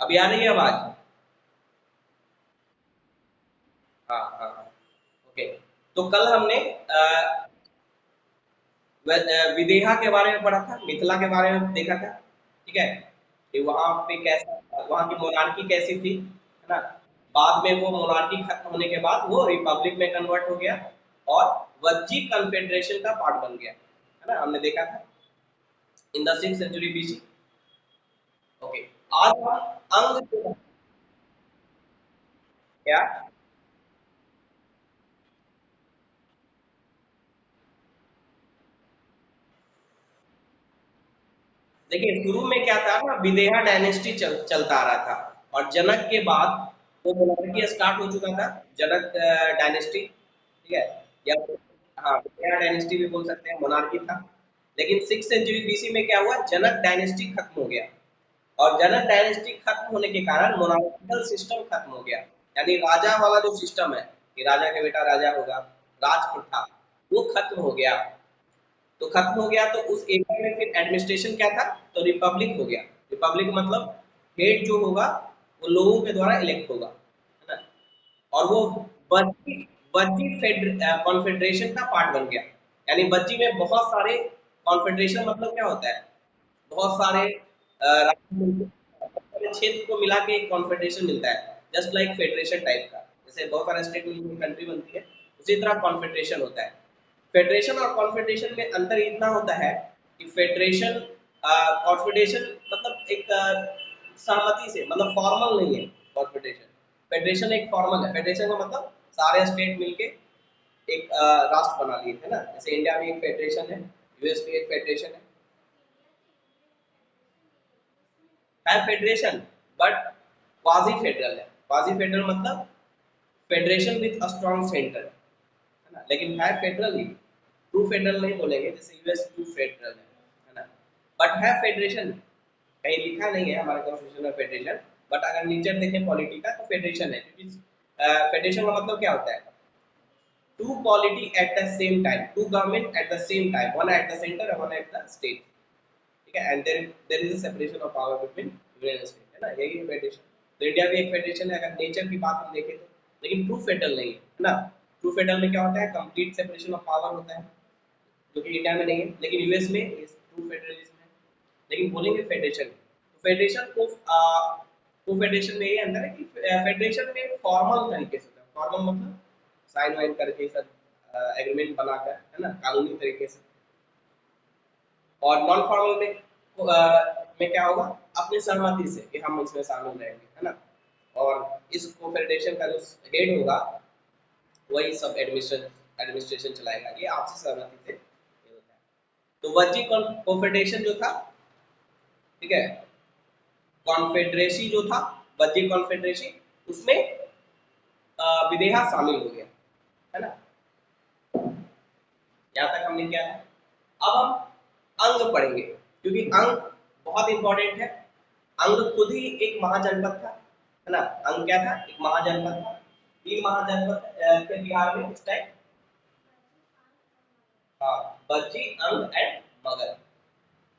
अभी आ रही है आवाज? हाँ हाँ हाँ। ओके। तो कल हमने विदेहा के बारे में पढ़ा था, मिथिला के बारे में देखा था। ठीक है, कि वहां पे कैसा, वहां की मोनार्की कैसी थी, है ना। बाद में वो मोनार्की खत्म होने के बाद वो रिपब्लिक में कन्वर्ट हो गया और वज्जी कन्फेडरेशन का पार्ट बन गया, है ना, हमने देखा था in the 6th century BC. ओके। आज हम अंग, क्या, देखिए शुरू में क्या था ना, विदेहा डायनेस्टी चलता आ रहा था, और जनक के बाद वो मोनार्की स्टार्ट हो चुका था, जनक डायनेस्टी। ठीक है, या हाँ विदेहा डायनेस्टी भी बोल सकते हैं, मोनार्की था। लेकिन 6th सेंचुरी बीसी में क्या हुआ, जनक डायनेस्टी खत्म हो गया, और जनक डायनेस्टी खत्म होने के कारण मोनार्किकल सिस्टम खत्म हो गया। यानी राजा वाला जो सिस्टम है कि राजा के बेटा राजा होगा, राज प्रथा, वो खत्म हो गया। तो खत्म हो गया तो उस एरिया में फिर एडमिनिस्ट्रेशन क्या था, तो रिपब्लिक हो गया। रिपब्लिक मतलब हेड जो होगा वो लोगों के द्वारा इलेक्ट होगा, है ना। और वो बज्जी बज्जी कॉन्फेडरेशन का पार्ट बन गया। यानी बज्जी में बहुत सारे, कॉन्फेडरेशन मतलब क्या होता है, बहुत सारे क्षेत्र को मिला के एक कॉन्फेडरेशन मिलता है, जस्ट लाइक फेडरेशन टाइप का। जैसे बहुत सारे स्टेट मिलकर कंट्री बनती है, उसी तरह कॉन्फेडरेशन होता है। फेडरेशन और कॉन्फेडरेशन में अंतर इतना होता है कि फेडरेशन, कॉन्फेडरेशन मतलब एक सहमति से, मतलब फॉर्मल नहीं है कॉन्फेडरेशन। फेडरेशन एक फॉर्मल है, फेडरेशन का मतलब सारे स्टेट मिलके एक राष्ट्र बना लिए, है ना। जैसे इंडिया में एक फेडरेशन है, यूएस में एक फेडरेशन है फेडरेशन, बट क्वाजी फेडरल है। क्वाजी फेडरल मतलब federation with a strong centre, है ना, लेकिन है फेडरल ही। ट्रू फेडरल नहीं बोलेंगे, जैसे यूएस ट्रू फेडरल है ना। बट है फेडरेशन, कहीं लिखा नहीं है हमारे कॉन्स्टिट्यूशन में फेडरेशन, बट अगर नीचे देखें पॉलिटी का तो फेडरेशन है, क्योंकि फेडरेशन का मतलब क्या होता है, two polity at the same time, two government at the same time, one at the centre और वन एट द स्टेट। ठीक है, and there is a separation of power between union and state, है ना, यही है federation. तो India भी एक फेडरेशन है अगर नेचर की बात हम देखें तो, लेकिन ट्रू फेडरल नहीं है ना। ट्रू फेडरल में क्या होता है, कंप्लीट सेपरेशन ऑफ पावर होता है, जो कि इंडिया में नहीं है, लेकिन यूएस में ट्रू फेडरलिज्म है। लेकिन बोलेंगे फेडरेशन, तो फेडरेशन को को फेडरेशन में ये अंदर है कि फेडरेशन में फॉर्मल तरीके से होता है। फॉर्मल मतलब साइन वाइन करके सब एग्रीमेंट बनाकर, है ना, कानूनी तरीके से। और नॉन फॉर्मल में क्या होगा, अपनी सहमति से कि हम इसमें शामिल रहेंगे, है ना। और इस कोफेडरेशन का जो हेड होगा वही सब एडमिनिस्ट्रेशन चलाएगा, ये आपसी सहमति से ये होता है। तो वज्जी कोफेडरेशन जो था, ठीक है, कॉन्फेडरेसी जो था, वज्जी कॉन्फेडरेसी, उसमें विदेहा शामिल हो गया, है ना। यहाँ तक हमने क्या है। अब हम अंग पढ़ेंगे, क्योंकि अंग बहुत इंपॉर्टेंट है। अंग खुद ही एक महाजनपद था, है ना। अंग क्या था, एक महाजनपद था। 3 महाजनपद थे बिहार में उस टाइम। हाँ, बज्जी, अंग एंड मगध।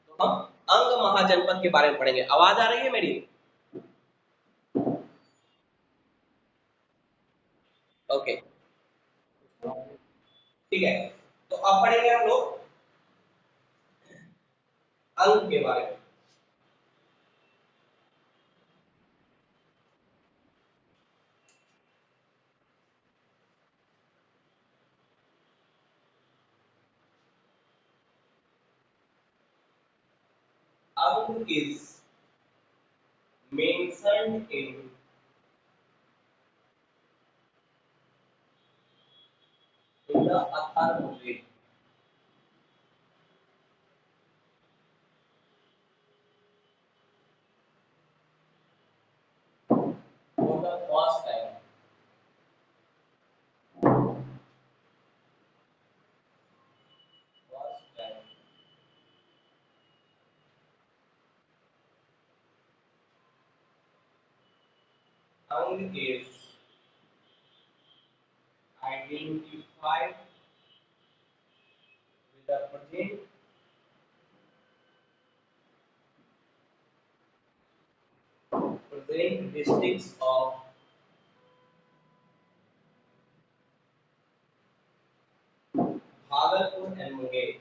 तो हम अंग महाजनपद के बारे में पढ़ेंगे। आवाज आ रही है मेरी? ओके, ठीक है। तो अब पढ़ेंगे हम लोग अंग के बारे में। अंग is mentioned in the Atharvaved for the first time. First time. Ang is identified with the distinct districts of Bhagalpur and Munger.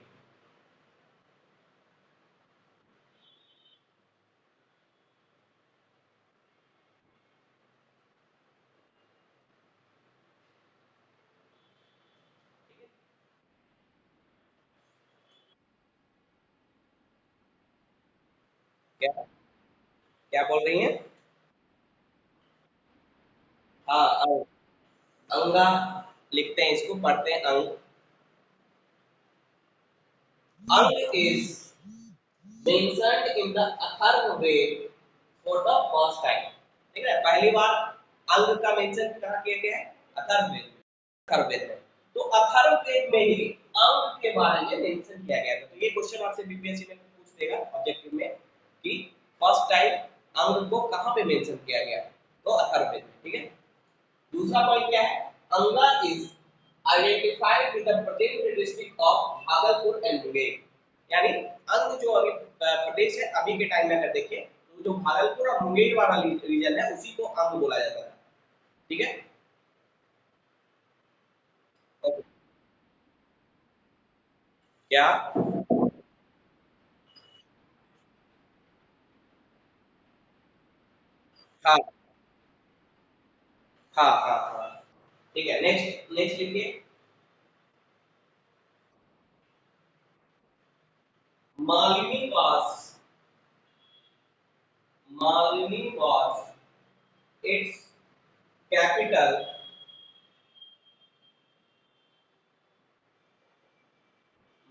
क्या क्या बोल रही हैं? हाँ, अंग। अंगा लिखते हैं, इसको पढ़ते हैं अंग। अंग is mentioned in the Atharvaveda for the first time। ठीक है, पहली बार अंग का मेंशन कहाँ किया गया है? अथर्ववेद में। अथर्ववेद में, तो अथर्ववेद में ही अंग के बारे में मेंशन किया गया था। तो ये क्वेश्चन आपसे बीपीएससी में पूछ देगा ऑब्जेक्टिव में कि फर्स्ट टाइम अंग को कहाँ पे मेंशन किया गया, तो अथर्ववेद में। ठीक है, दूसरा पॉइंट क्या है? अंगा is identified with the present district of Bhagalpur and Munger. यानी अंग जो अभी प्रदेश है अभी के टाइम में अगर देखें तो जो भागलपुर और मुंगेर वाला रीजन है उसी को अंग बोला जाता है। ठीक है, ओके। क्या? हाँ हाँ हाँ हाँ। ठीक है, नेक्स्ट नेक्स्ट लिखिए। मालिनी वास, मालिनी वास इट्स कैपिटल,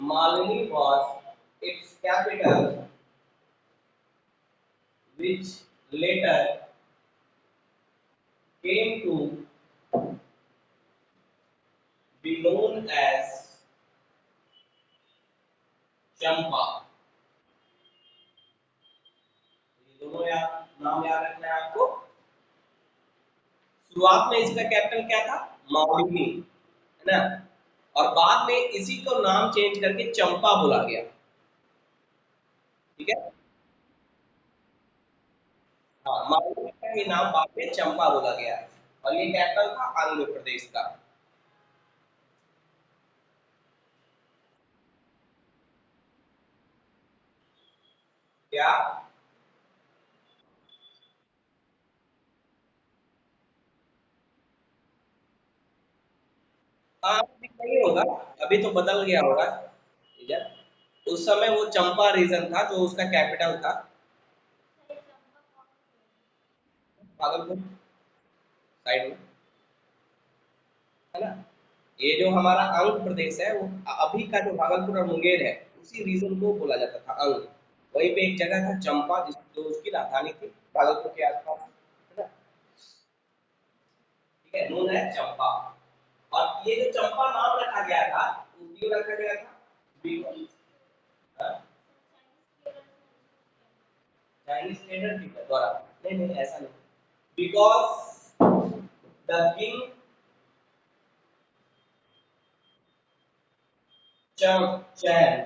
मालिनी वास its capital which later came to be known as चंपा। ये दोनों नाम याद रखना है आपको। शुरुआत में इसका कैपिटल क्या था? मालिनी, है ना, और बाद में इसी को नाम चेंज करके चंपा बोला गया। ठीक है, हाँ, मालिनी का ही नाम बाद में चंपा बोला गया है और ये कैपिटल था आंध्र प्रदेश का। क्या? हाँ, अभी नहीं होगा, अभी तो बदल गया होगा। ठीक है, उस समय वो चंपा रीजन था जो उसका कैपिटल था। भागलपुर साइड में, है ना। ये जो हमारा अंग प्रदेश है वो अभी का जो भागलपुर और मुंगेर है उसी रीजन को बोला जाता था अंग। वहीं पे एक जगह था चंपा जो उसकी राजधानी थी भागलपुर के आसपास, है ना। ठीक है, नून है चंपा। और ये जो चंपा नाम रखा गया था वो क्यों रखा गया था? बिकॉज चाइनीज ट्रेडर के द्वारा, नहीं नहीं ऐसा नहीं, because the king chain,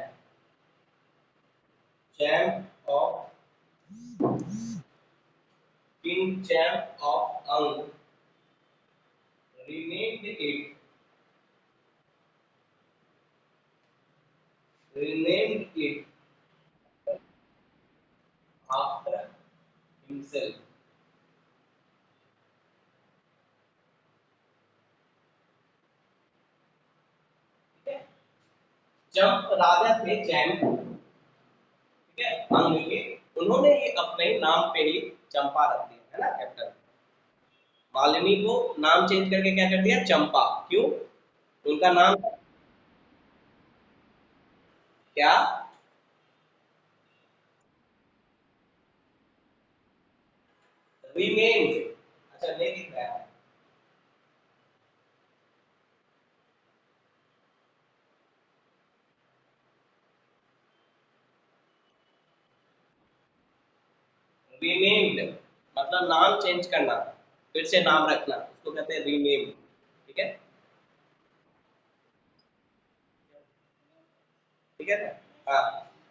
chain of, king chain of अंग renamed it, renamed it after himself। ठीक है, जब राजा थे जैन, ठीक है, अंग के, उन्होंने ये अपने नाम पे ही चंपा रख दिया, है ना कैप्टन। मालिनी को नाम चेंज करके क्या कर दिया? चंपा। क्यों? उनका नाम क्या? रीनेम्ड, अच्छा नहीं दिख रहा है। रीनेम्ड मतलब नाम चेंज करना, फिर से नाम रखना, उसको कहते हैं रीनेम। ठीक है, ठीक है ना। हाँ,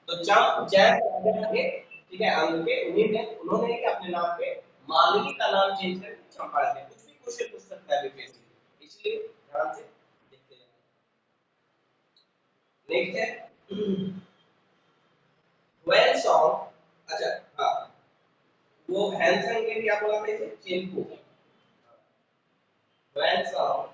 तो जब जैन राजा थे, ठीक है, अंग के, उन्हीं ने, उन्होंने ही अपने नाम पे मालिनी का नाम चेंज करके चंपा रख दिया। कुछ भी क्वेश्चन पूछ सकता है बीपीएससी, इसलिए ध्यान से देखते हैं। नेक्स्ट है व्हेन सॉन्ग। अच्छा, हाँ, वो हैंसन के भी आप बोला थे चेन को। When song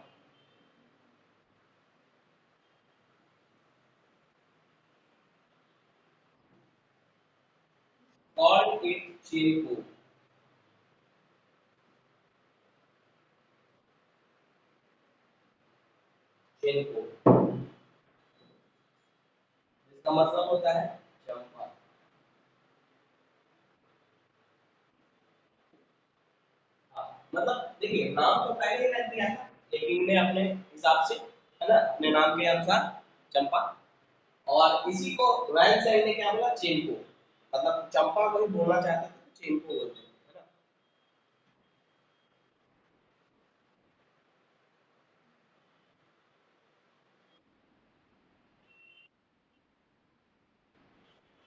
called it Chiriku। Chiriku इसका मतलब होता है चंपा। हाँ, मतलब देखिए नाम तो पहले ही रख दिया था, लेकिन ने अपने हिसाब से, है ना, अपने नाम के अनुसार चंपा। और इसी को वैन सैंग ने क्या बोला, चेन को, मतलब चंपा को ही बोलना चाहते थे तो चेन को बोलते हैं, है ना।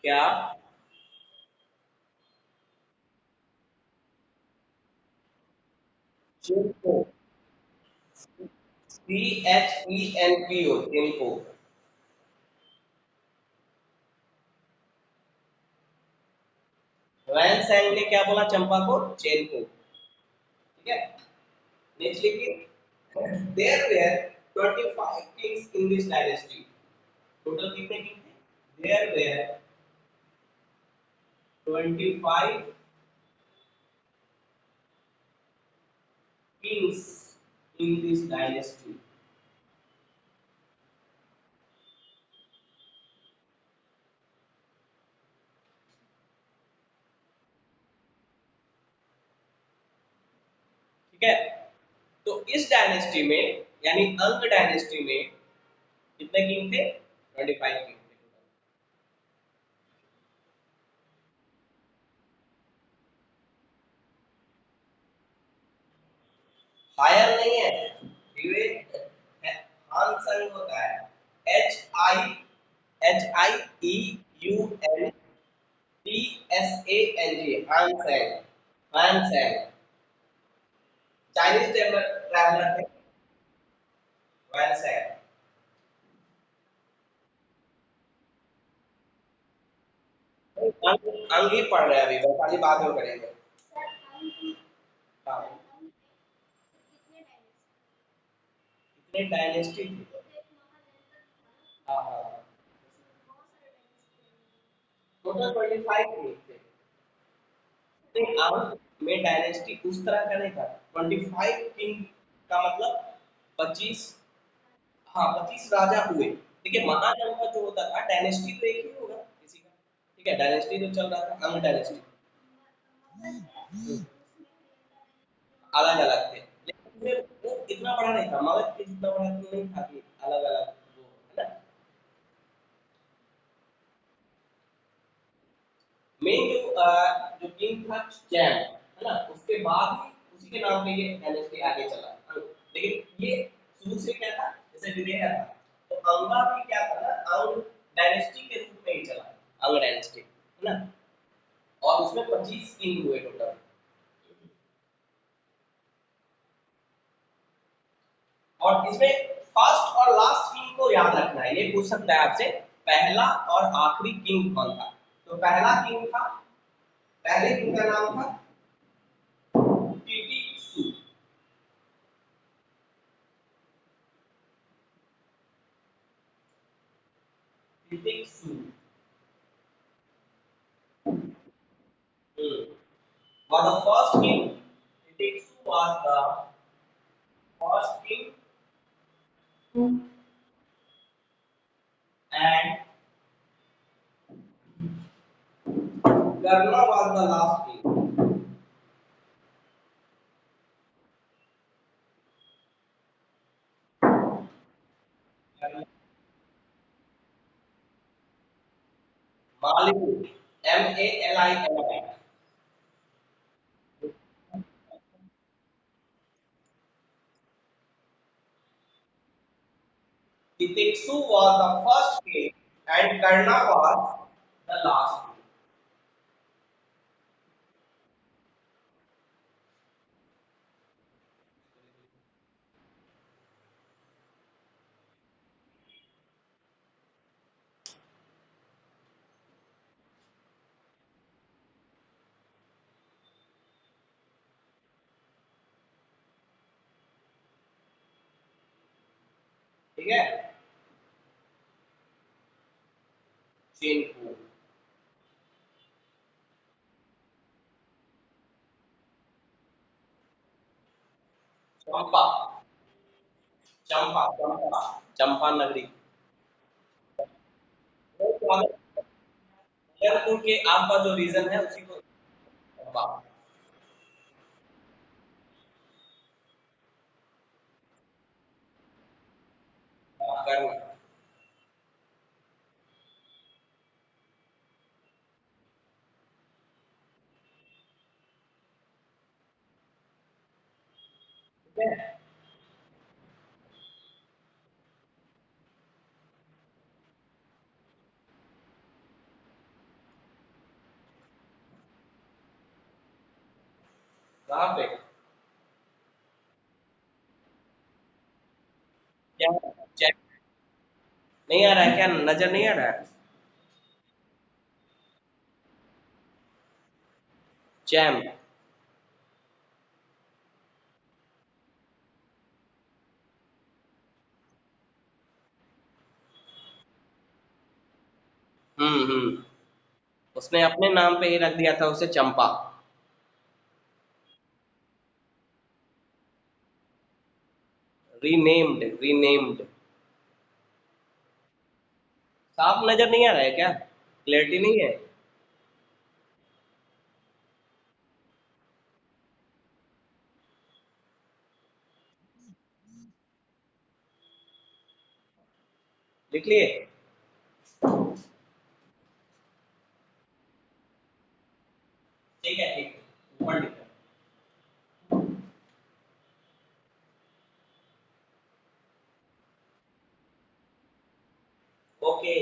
क्या? चेन को, CHENPO, चेन को। वैन सैंग ने क्या बोला चंपा को, चेन को। ठीक है, नेक्स्ट लिखिए there were 25 kings in this dynasty. Total कितने किंग थे? There were 25 kings in this dynasty। ठीक है, तो इस डायनेस्टी में, यानी अंग डायनेस्टी में कितने किंग थे? 25 किंग थे। हायर नहीं है, विवेक, हान संग होता है, HIEUNTSANG, हान संग, हान संग चाइनीज ट्रैवलर थे, हान संग। अंग, अंग ही पढ़ रहे हैं अभी, वैशाली बाद में करेंगे। हाँ, कितने डायनेस्टी थी? हाँ हाँ, टोटल 25 किंग थे। नहीं, अब में डायनेस्टी उस तरह का नहीं था। 25 किंग का मतलब 25, हाँ 25 राजा हुए। देखिए महाजनपद जो होता था, डायनेस्टी तो एक ही होगा किसी का। ठीक है, डायनेस्टी जो चल रहा था, अंग डायनेस्टी अलग अलग थे, लेकिन वो इतना बड़ा नहीं था, मगध के जितना बड़ा तो नहीं था कि अलग अलग वो, है ना। मेन जो किंग था चैन, है ना, उसके बाद ही उसी के नाम पे ये डायनेस्टी आगे चला। लेकिन ये शुरू से क्या था, जैसे विदेह था, तो अंगा भी क्या था ना, अंग डायनेस्टी के रूप में ही चला, अंग डायनेस्टी, है ना। और उसमें 25 किंग हुए टोटल। और इसमें फर्स्ट और लास्ट किंग को याद रखना है, ये पूछ सकता है आपसे, पहला और आखिरी किंग कौन था। तो पहला किंग था, पहले किंग का नाम था टिटिक्सु। टिटिक्सु was the first king. Ticsu was the first king and Karna was the last king. Maliku, Malili. Titiksu was the first king and Karna was the last king. ठीक है। चेनफू, चंपा, चंपा चंपा, चंपा नगरी। भागलपुर के आपका जो रीजन है उसी को चंपा। कर्ण। ठीक है। कहाँ पे? क्या? चैम, नहीं आ रहा है क्या, नजर नहीं आ रहा है? चैम। हम्म। उसने अपने नाम पे ही रख दिया था उसे चंपा। Renamed, renamed. साफ नजर नहीं आ रहा है क्या, क्लैरिटी नहीं है? लिख लिए? ठीक है, ठीक है, ऊपर लिखा। ओके।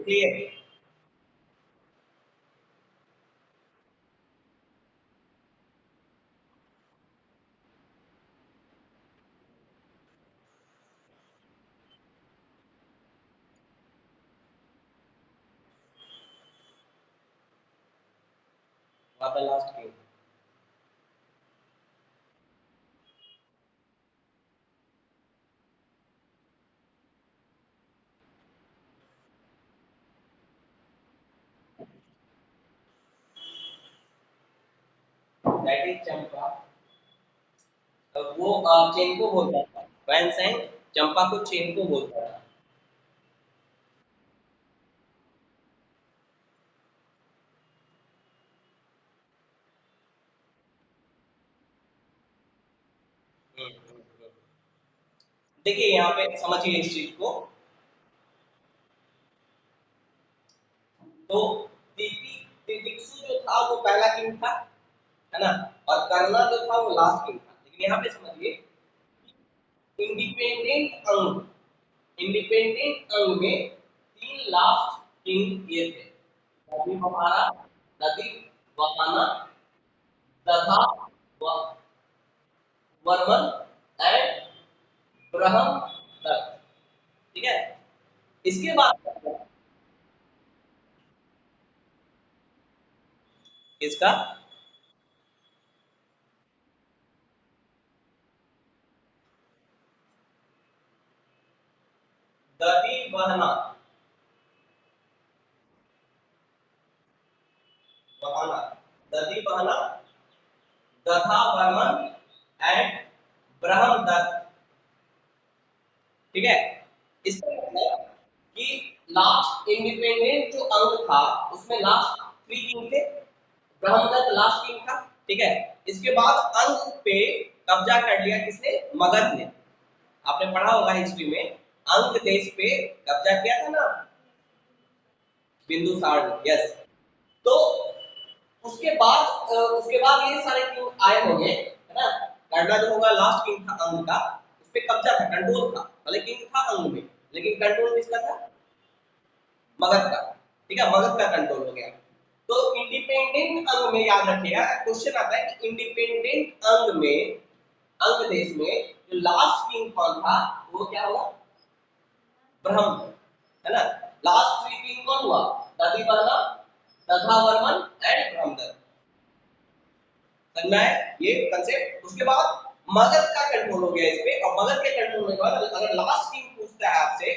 क्लियर? वहां पे लास्ट किंग। दैट इज चंपा। वो चेन को बोलता था, वैनसेंग चंपा को चेन को बोलता था। देखिए यहाँ पे समझिए इस चीज को। तो तितिक्षु जो था वो पहला किंग था, है ना, और कर्णा जो था वो लास्ट किंग था। लेकिन यहाँ पे समझिए इंडिपेंडेंट अंग, इंडिपेंडेंट अंग में तीन लास्ट किंग ये थे, नदी बहारा, नदी बहाना, दधा वर्मन एंड ब्रह्म दत्त। ठीक है, इसके बाद किसका? दधी बहना, बहाना, दधी बहना, दधा वर्मन एंड ब्रह्मदत्त। ठीक है, इसका मतलब कि लास्ट इंडिपेंडेंट जो अंग था उसमें लास्ट थ्री किंग थे, ब्रह्मदत्त लास्ट किंग था। ठीक है, इसके बाद अंग पे कब्जा कर लिया किसने? मगध ने। आपने पढ़ा होगा हिस्ट्री में, अंग देश पे कब्जा किया था ना बिंदुसार ने। यस। तो उसके बाद ये सारे किंग आए होंगे, है ना। कर्णा जो होगा लास्ट किंग था अंग का, उस पे कब्जा था, कंट्रोल था, भले किंग था अंग में, लेकिन कंट्रोल किसका था? मगध का। ठीक है, मगध का कंट्रोल हो गया। तो इंडिपेंडेंट अंग में याद रखिएगा, क्वेश्चन आता है कि इंडिपेंडेंट अंग में, अंग देश में जो लास्ट किंग कौन था, वो क्या हुआ? ब्रह्म, है ना। लास्ट थ्री किंग कौन हुआ? दधिवन्ना, दधावर्मन एंड ब्रह्मदत्त। समझ में आया ये कंसेप्ट? उसके बाद मगध का कंट्रोल हो गया इस पे, और मगध के कंट्रोल होने के बाद अगर लास्ट किंग पूछता है आपसे,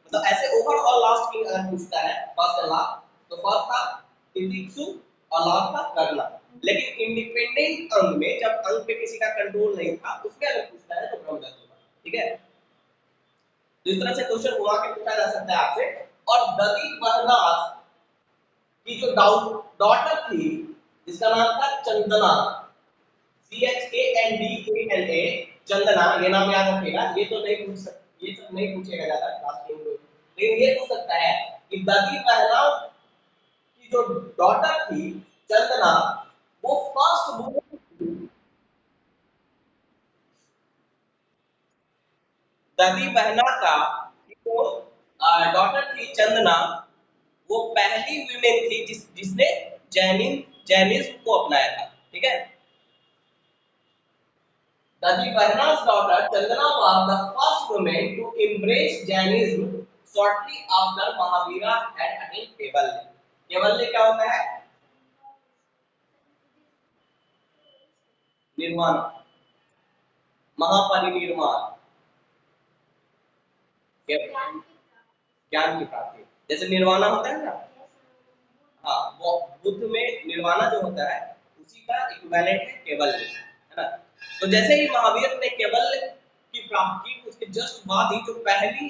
मतलब ऐसे ओवरऑल लास्ट किंग अगर पूछता है फर्स्ट एंड लास्ट, तो फर्स्ट था तितिक्षु और लास्ट था कर्णा। लेकिन इंडिपेंडेंट अंग में जब अंग पे किसी का कंट्रोल नहीं था, उसमें अगर पूछता है तो ब्रह्मदत्त होगा। ठीक है, तो इस तरह से क्वेश्चन घुमा के पूछा जा सकता है आपसे। और दधि बहनास की जो डॉटर थी जिसका नाम था चंदना, CHANDANA, चंदना, ये नाम याद रखिएगा। ये तो नहीं पूछ सकते, ये सब नहीं पूछेगा ज्यादा क्लास 10 में, लेकिन ये पूछ सकता है कि दधी बहना की जो डॉटर थी चंदना, वो फर्स्ट, दधी बहना का जो डॉटर थी चंदना, वो पहली विमेन थी जिसने जैनिज्म को अपनाया था। ठीक है, the Varna's daughter Chandana was the first woman to embrace Jainism shortly after Mahavira had attained Kevalya. Kewalya क्या होता है? निर्वाण, महापरिनिर्वाण, ज्ञान की प्राप्ति। जैसे निर्वाणा होता है ना, हाँ, वो बुद्ध में निर्वाणा जो होता है उसी का इक्विवेलेंट है केवल्य, है ना। तो जैसे ही महावीर ने केवल्य की प्राप्ति की, उसके जस्ट बाद ही जो पहली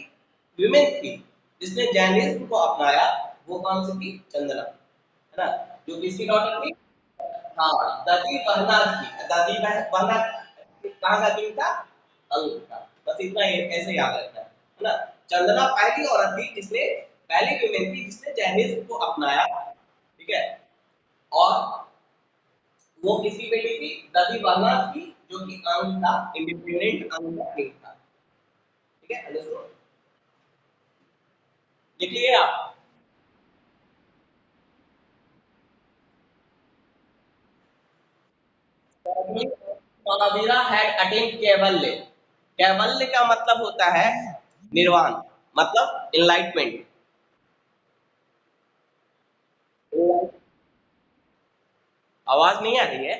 विमेन थी जिसने जैनिज्म को अपनाया, वो कौन सी थी? चंदना, है ना, जो किसकी डॉटर थी? हाँ, दादी बहना थी। दादी बहना कहाँ का किंग था? अंग का। बस इतना ऐसे याद रखना है ना। चंदना पहली औरत थी जिसने, पहली विमेन थी जिसने जैनिज्म को अपनाया। ठीक है, और वो किसकी बेटी थी? दादी बहना की, जो कि अंग था, इंडिपेंडेंट अंग का किंग था। ठीक है, अंडरस्टूड? लिख लिए आप? महावीरा हैड अटेन्ड कैवल्य। कैवल्य का मतलब होता है निर्वाण, मतलब इनलाइटमेंट। आवाज नहीं आ रही है?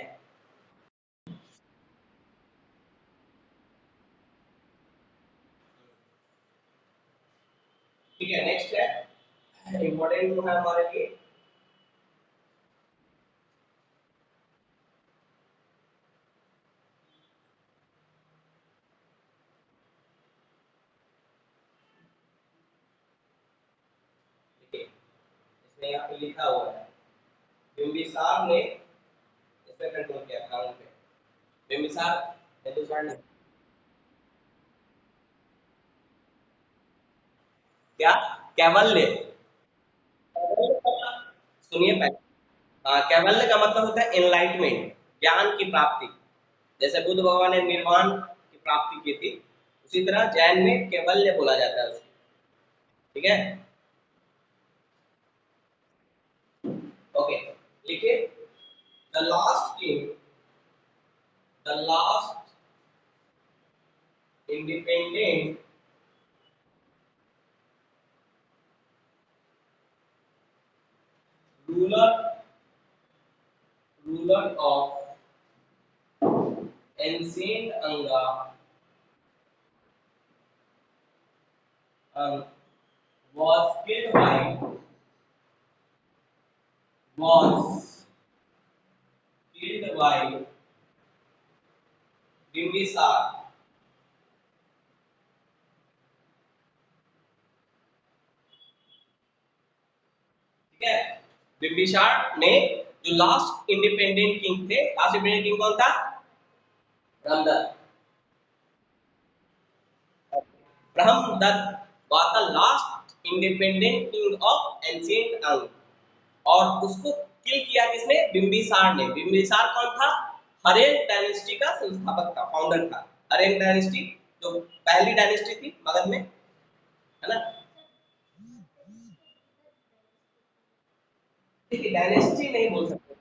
ठीक है, नेक्स्ट है इम्पोर्टेंट जो है हमारे लिए। देखिए, इसमें यहाँ पे लिखा हुआ है बिंबिसार ने इस पे कंट्रोल किया कानून पे। बिंबिसार बिंबिसार ने क्या? कैवल्य। सुनिए पहले। हाँ, कैवल्य का मतलब होता है एनलाइटमेंट, ज्ञान की प्राप्ति। जैसे बुद्ध भगवान ने निर्वाण की प्राप्ति की थी, उसी तरह जैन में कैवल्य बोला जाता है उसे। ठीक है, ओके, लिखिए। The last king, the last independent ruler, ruler of ancient अंगा was killed by, was killed by Bimbisara. ठीक है, बिंबिसार ने जो लास्ट इंडिपेंडेंट किंग थे, लास्ट इंडिपेंडेंट किंग कौन था? Brahmadatta. Brahmadatta was the last independent king of ancient अंग, और उसको किल किया किसने? बिंबिसार ने। बिंबिसार कौन था? हरेन डायनेस्टी का संस्थापक था, फाउंडर था। हरेन डायनेस्टी जो पहली डायनेस्टी थी मगध में, है ना? देखिए, डायनेस्टी नहीं बोल सकते,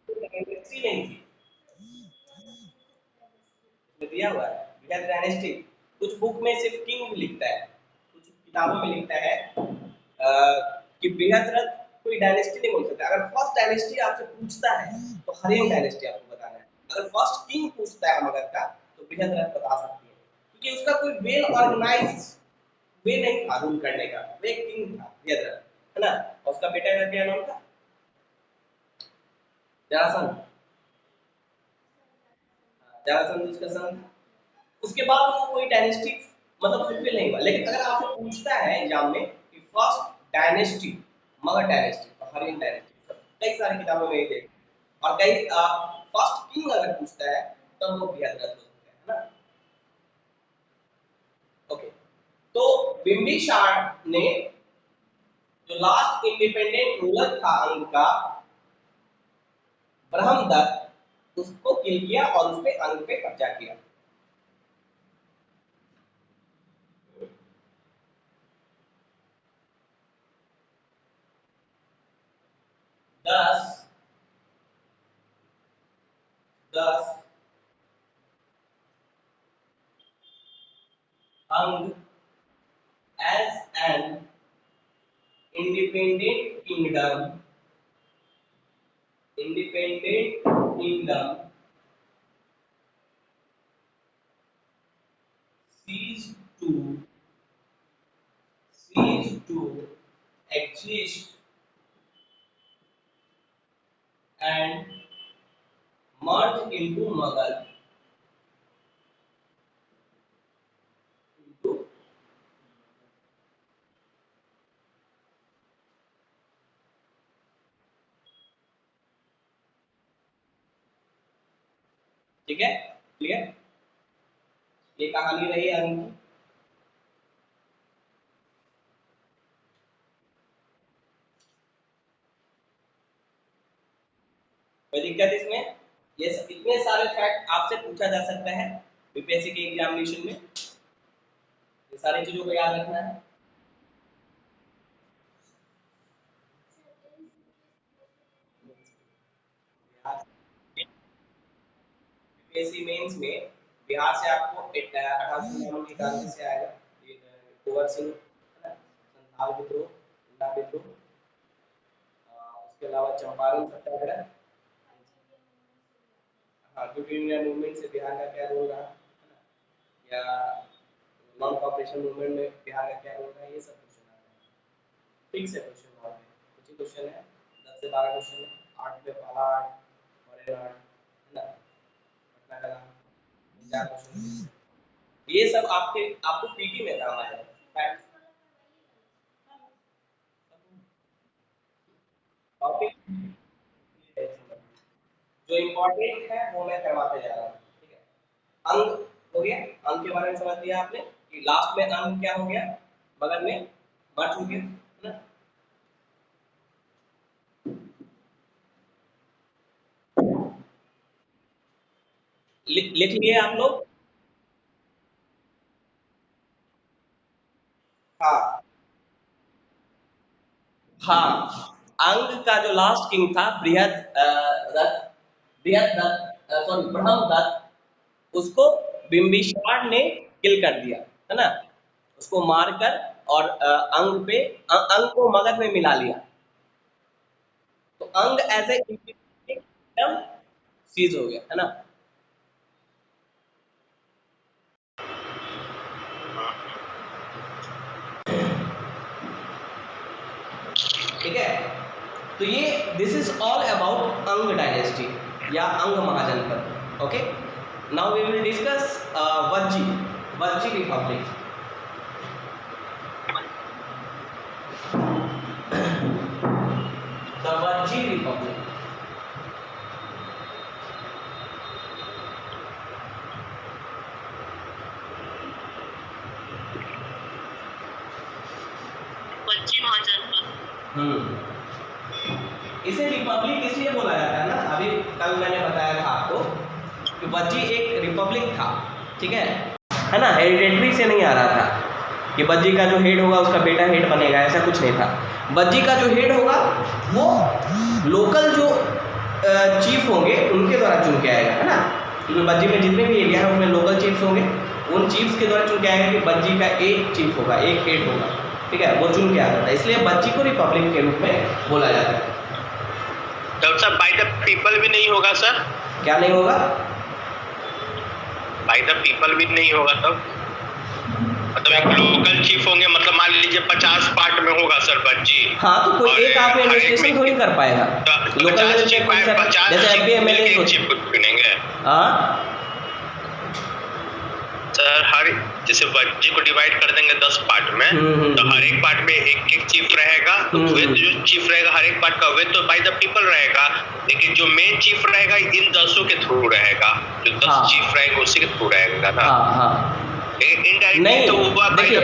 डायनेस्टी नहीं थी, दिया हुआ है बिहार डायनेस्टी। कुछ बुक में सिर्फ किंग लिखता है, कुछ किताबों में लिखता है कि बृहद्रथ कोई डायनेस्टी नहीं बोल सकता। अगर फर्स्ट डायनेस्टी आपसे पूछता है तो हरेन डायनेस्टी आपको बताना है। अगर फर्स्ट किंग पूछता है मगध का तो बृहद्रथ बता सकती है, क्योंकि उसका कोई वेल ऑर्गेनाइज वे नहीं था रूल करने का। वो एक किंग था बृहद्रथ, है ना? और उसका बेटा का क्या नाम था? जरासंध। जरासंध उसका सन था। उसके बाद वो कोई डायनेस्टी मतलब फुलफिल नहीं हुआ। लेकिन अगर आपसे पूछता है एग्जाम में कि फर्स्ट डायनेस्टी, मगध डायनेस्टी और हरिन डायनेस्टी, कई सारी किताबों में ये देख, और कई फर्स्ट किंग अगर पूछता है तो वो बृहद्रथ हो सकता है ना? ओके, तो बिंबिसार ने जो लास्ट इंडिपेंडेंट रूलर था उनका, ब्रह्मदत्त, उसको किल किया और उसपे अंग पे कब्जा किया। दस दस अंग as an independent kingdom, independent kingdom ceased to ceased to exist and merged into Mughal, into, ठीक है, क्लियर? ये कहानी रही आगे की। कोई दिक्कत इसमें? ये इतने सारे फैक्ट आपसे पूछा जा सकता है बीपीएससी के एग्जामिनेशन में, ये सारी चीजों को याद रखना है। यूपीएससी मेंस में बिहार से आपको 1891 से आएगा, कुंवर सिंह, है ना, संथाल विद्रोह, उल्ला विद्रोह, उसके अलावा चंपारण सत्याग्रह। हाँ, क्विट इंडिया मूवमेंट से बिहार का क्या रोल रहा, है ना, या नॉन कॉपरेशन मूवमेंट में बिहार का क्या रोल रहा है, ये सब क्वेश्चन आ रहे हैं। फिक्स है क्वेश्चन, वहाँ पे कुछ ही क्वेश्चन है, 10 से 12 क्वेश्चन है। आर्ट में पाला आर्ट, फॉरेन आर्ट, है ना, पटना का नाम, 4 क्वेश्चन। ये सब आपको पीटी में काम आएगा। फैक्ट टॉपिक जो इम्पोर्टेंट है वो मैं करवाते जा रहा हूँ, ठीक है। अंग हो गया, अंग के बारे में समझ लिया आपने कि लास्ट में अंग क्या हो गया, बगल में मठ हो गया, है ना। लिख लिए आप लोग। हाँ हाँ, अंग का जो लास्ट किंग था सॉरी ब्रह्मदत्त, उसको बिंबिसार ने किल कर दिया, है ना, उसको मारकर, और अंग को मगध में मिला लिया। तो अंग एज ए एकदम सीज हो गया, है ना। ठीक है, तो ये this is all about Anga dynasty या Anga mahajanapada. Okay, now we will discuss Vajji Vajji republic. The Vajji republic. इसे रिपब्लिक इसलिए बोला जाता है ना, अभी कल मैंने बताया था आपको कि वज्जी एक रिपब्लिक था, ठीक है ना, हेरिडेटरी से नहीं आ रहा था कि वज्जी का जो हेड होगा उसका बेटा हेड बनेगा, ऐसा कुछ नहीं था। वज्जी का जो हेड होगा वो लोकल जो चीफ होंगे उनके द्वारा चुन के आएगा, है ना, क्योंकि वज्जी में जितने भी एरिया है उसमें लोकल चीफ्स होंगे, उन चीफ्स के द्वारा चुन के आएगा कि वज्जी का एक चीफ होगा, एक हेड होगा, ठीक है, वो चुन के आता था, इसलिए वज्जी को रिपब्लिक के रूप में बोला जाता है। डॉक्टर साहब बाय द पीपल भी नहीं होगा सर? क्या नहीं होगा? बाय द पीपल भी नहीं होगा तब, मतलब एक लोकल चीफ होंगे, मतलब मान लीजिए 50 पार्ट में होगा सर वज्जी। हाँ, तो कोई एक आप एडमिनिस्ट्रेशन थोड़ी कर पाएगा, लोकल लेवल पे कोई सर जैसे एमपी एमएलए चीफ को चुनेंगे। हाँ सर, हर जैसे वज्जी को डिवाइड कर देंगे 10 पार्ट में, तो हर एक पार्ट में एक एक चीफ रहेगा, तो वे जो चीफ रहेगा हर एक पार्ट का वे तो बाय द पीपल रहेगा, लेकिन जो मेन चीफ रहेगा इन 10 के थ्रू रहेगा, जो 10 चीफ रहेगा उसी के थ्रू रहेगा ना। नहीं, तो देखिए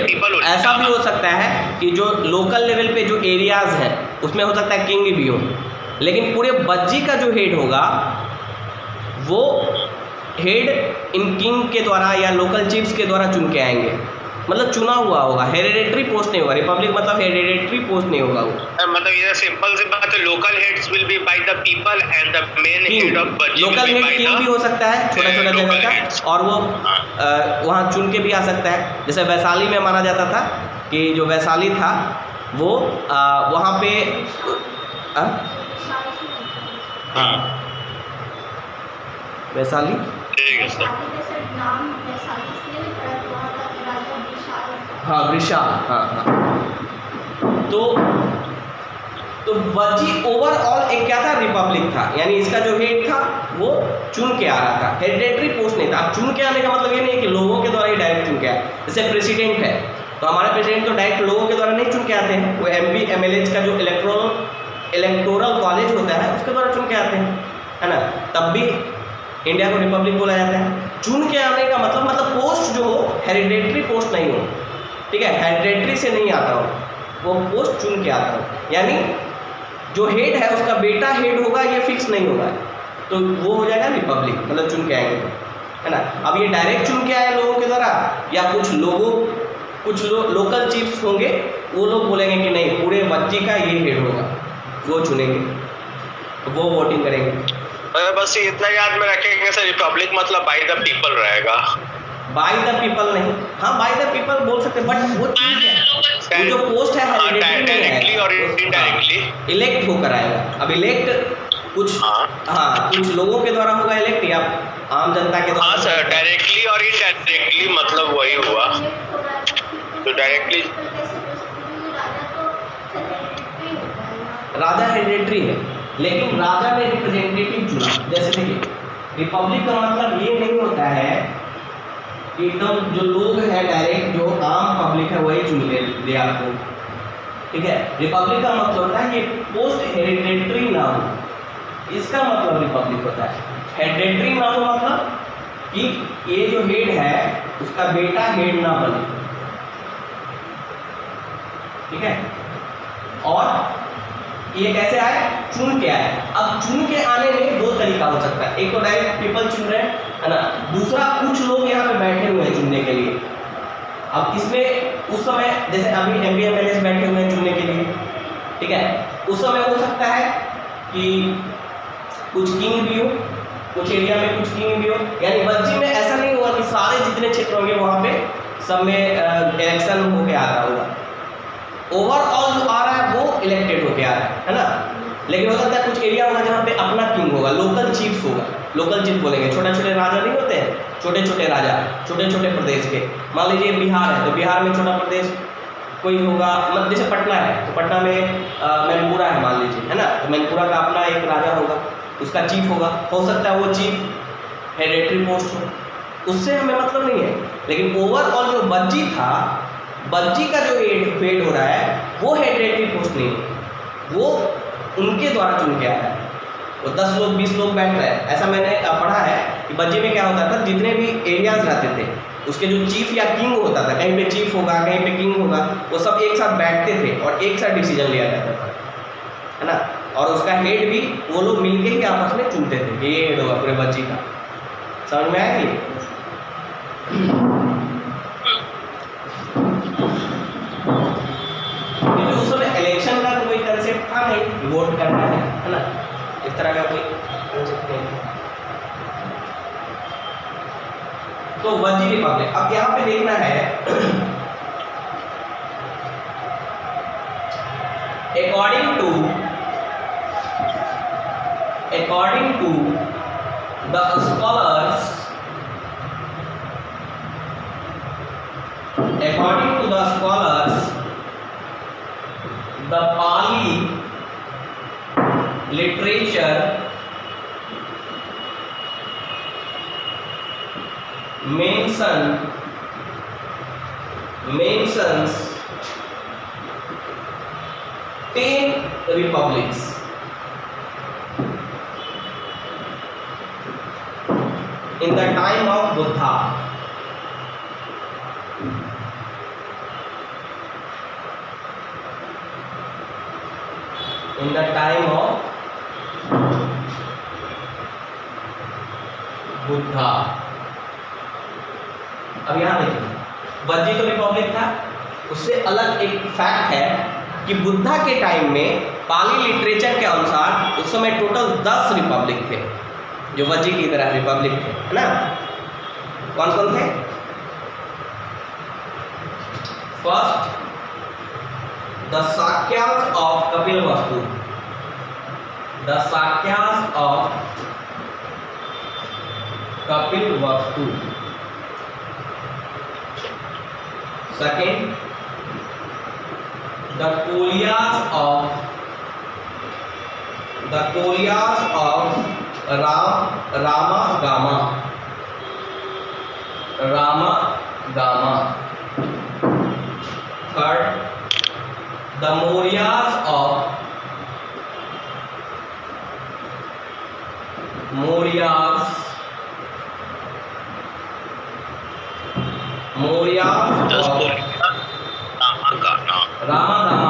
ऐसा भी हो सकता है कि जो लोकल लेवल पे जो एरियाज हैं उसमें हो सकता है किंग भी हो, लेकिन पूरे वज्जी का जो हेड होगा वो हेड इन किंग के द्वारा या लोकल चीफ्स के द्वारा चुन के आएंगे, मतलब चुना हुआ होगा, हेरिडेटरी पोस्ट नहीं होगा, रिपब्लिक मतलब हेरिडेटरी पोस्ट नहीं होगा वो। मतलब ये सिंपल सी बात है, local heads will be by the people and the main head of Vajji local head king भी हो सकता है, छोटा छोटा जगह का, और वो वहाँ चुन के भी आ सकता है। जैसे वैशाली में माना जाता था कि जो वैशाली था वो वहाँ पे वैशाली, ठीक है सर, हाँ विशाल, हाँ तो वज्जी ओवरऑल एक क्या था, रिपब्लिक था, यानी इसका जो हेड था वो चुन के आ रहा था, हेरिडेटरी पोस्ट नहीं था। अब चुन के आने का मतलब ये नहीं है कि लोगों के द्वारा ही डायरेक्ट चुन के आया, जैसे प्रेसिडेंट है तो हमारे प्रेसिडेंट तो डायरेक्ट लोगों के द्वारा नहीं चुन के आते हैं, वो एमपी एमएलए का जो इलेक्टोरल कॉलेज होता है उसके द्वारा चुन के आते हैं, है ना, तब भी इंडिया को रिपब्लिक बोला जाता है। चुन के आने का मतलब पोस्ट जो हो हेरिडेटरी पोस्ट नहीं हो, ठीक है, हेरिडेटरी से नहीं आता हो, वो पोस्ट चुन के आता हो, यानी जो हेड है उसका बेटा हेड होगा, ये फिक्स नहीं होगा, तो वो हो जाएगा रिपब्लिक, मतलब चुन के आएंगे, है ना। अब ये डायरेक्ट चुन के आए लोगों के द्वारा, या कुछ लोकल चीफ्स होंगे, वो लोग बोलेंगे कि नहीं पूरे वज्जी का ये हेड होगा, वो चुनेंगे, तो वो वोटिंग करेंगे। बस इतना याद में रखेंगे सर, रिपब्लिक मतलब बाय द पीपल रहेगा। बाय द पीपल नहीं, हाँ बाय द पीपल बोल सकते, बट वो चीज है, वो जो पोस्ट है डायरेक्टली और इनडायरेक्टली इलेक्ट होकर आएगा। अब इलेक्ट कुछ हाँ कुछ लोगों के द्वारा होगा इलेक्ट, या आम जनता के द्वारा। हाँ सर, डायरेक्टली और इनडायरेक्टली मतलब वही हुआ। तो डायरेक्टली राजा हेरिडेटरी है, लेकिन राजा ने रिप्रेजेंटेटिव चुना। जैसे देखिए, रिपब्लिक का मतलब ये नहीं होता है कि एकदम जो लोग हैं डायरेक्ट, जो आम पब्लिक है वही चुन ले आपको, ठीक है। रिपब्लिक का मतलब होता है ये पोस्ट हेरिडेटरी ना हो, इसका मतलब रिपब्लिक होता है। हेरिडेटरी ना हो मतलब कि ये जो हेड है उसका बेटा हेड ना बने, ठीक है। और ये कैसे आए, चुन के आए। अब चुन के आने में दो तरीका हो सकता है, एक तो डायरेक्ट पीपल चुन रहे हैं, है ना, दूसरा कुछ लोग यहाँ पे बैठे हुए हैं चुनने के लिए। अब इसमें उस समय जैसे अभी एमपी एमएलए बैठे हुए हैं चुनने के लिए, ठीक है, उस समय हो सकता है कि कुछ किंग भी हो, कुछ एरिया में कुछ किंग भी हो, यानी बच्ची में ऐसा नहीं होगा कि सारे जितने क्षेत्र होंगे वहाँ पे सब में इलेक्शन होके आता होगा। ओवरऑल जो आ रहा है वो इलेक्टेड होके आ रहा है ना। लेकिन हो सकता है कुछ एरिया होगा जहाँ पे अपना किंग होगा, लोकल चीफ्स होगा। लोकल चीफ बोलेंगे, छोटे छोटे राजा नहीं होते हैं, छोटे छोटे राजा छोटे छोटे प्रदेश के। मान लीजिए बिहार है तो बिहार में छोटा प्रदेश कोई होगा, मतलब जैसे पटना है तो पटना में मैनपुरा है मान लीजिए, है ना, तो मैनपुरा का अपना एक राजा होगा, उसका चीफ होगा। हो सकता है वो चीफ हेरिडेटरी पोस्ट हो, उससे हमें मतलब नहीं है। लेकिन ओवरऑल जो बज्जी था, बज्जी का जो हेड हो रहा है वो हेरिडेटरी पोस्ट नहीं है, वो उनके द्वारा चुन के आया है। वो 10 लोग 20 लोग बैठ रहे हैं, ऐसा मैंने पढ़ा है कि बज्जी में क्या होता था, जितने भी एरियाज रहते थे उसके जो चीफ या किंग होता था, कहीं पे चीफ होगा कहीं पे किंग होगा, वो सब एक साथ बैठते थे और एक साथ डिसीजन लिया जाता था, है ना। और उसका हेड भी वो लोग मिलके ही आपस में चुनते थे कि ये हेड होगा पूरे बज्जी का। समझ में आया कि उस समय इलेक्शन का कोई कंसेप्ट था नहीं, वोट करना है ना, इस तरह का कोई कंसेप्ट नहीं। तो बज्जी रिपब्लिक। अब यहाँ पे देखना है according to the scholars, the Pali literature mentions 10 republics. In the time of Buddha. In the time of Buddha. अब यहां देखिए, बज्जी तो रिपब्लिक था, उससे अलग एक फैक्ट है कि बुद्धा के टाइम में पाली लिटरेचर के अनुसार उस समय टोटल 10 रिपब्लिक थे, जो बज्जी की तरह रिपब्लिक थे, है ना। कौन कौन थे? First, the Sakyas of Kapilavastu, the Sakyas of Kapilavastu. Second, the Kolyas of Ramagama. Third, the Mauryas of Ramagama,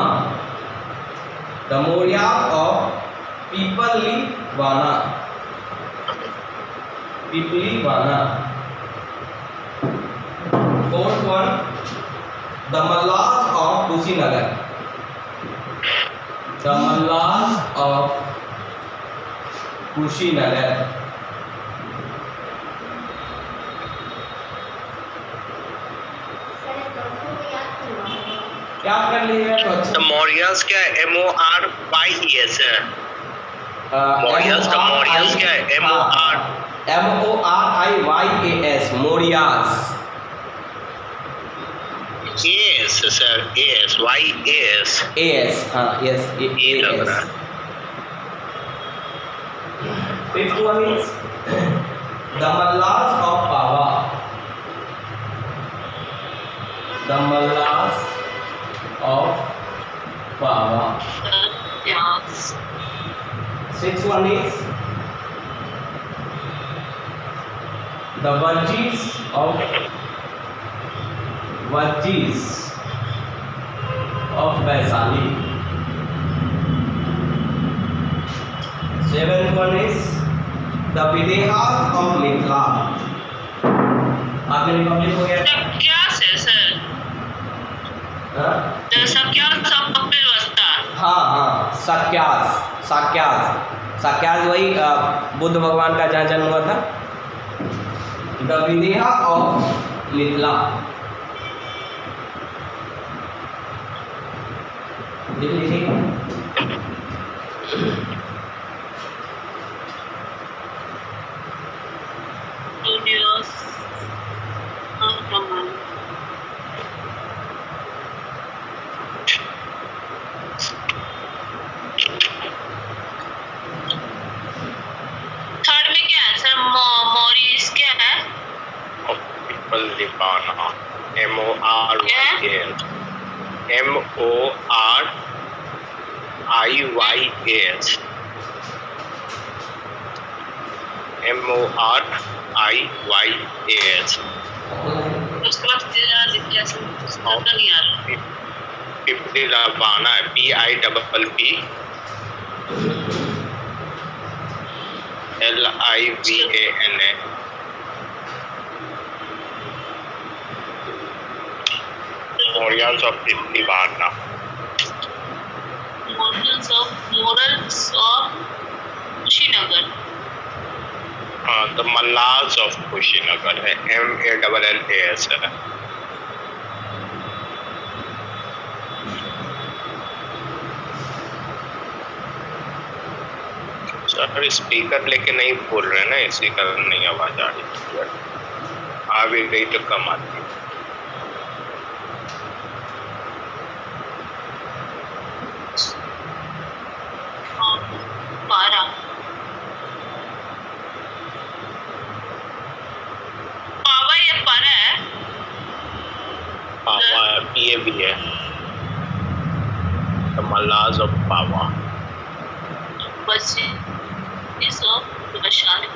the Mauryas of Pipalivana. Fourth one, the Mallas of Kushinagar. The Mallas of Kushinagar. क्या कर लिए तो अच्छा। The Mauryas क्या है? MORYES है। Mauryas का Mauryas क्या है? MORIYAS Mauryas. AS sir, AS YAS। AS हाँ यस ये लग रहा AS। है। Fifth one is the Mallas of Pava. The Mallas of Pava. Yes. Sixth one is the Vajis of Vaisali. Seventh one is the Videhas of Mithila. आपने Republic हो गया सब क्या है सर? हाँ तो सब क्या सब कपिल वस्ता। हाँ साक्यास वही बुद्ध भगवान का जहाँ जन्म हुआ था। The Videha of Mithila. लिख लीजिए। Studios. थर्ड में क्या है सर? मॉरिस क्या है? People Libana। MORYAS। MORIYAS। MORIYAS। उसके बाद लिखा नहीं आ रहा। पिपली लबाना है PIPP LIVANA। Mauryas of Libana। Morals of Kushinagar. हाँ, the Mallas of कुशीनगर है MALLAS है। सर स्पीकर लेके नहीं बोल रहे ना, इसी कारण नहीं आवाज आ रही। आ भी गई तो कम आती है। पारा पावा या पारा है? पावा PA भी है। The Mallas of पावा। बस ये सब वैशाली।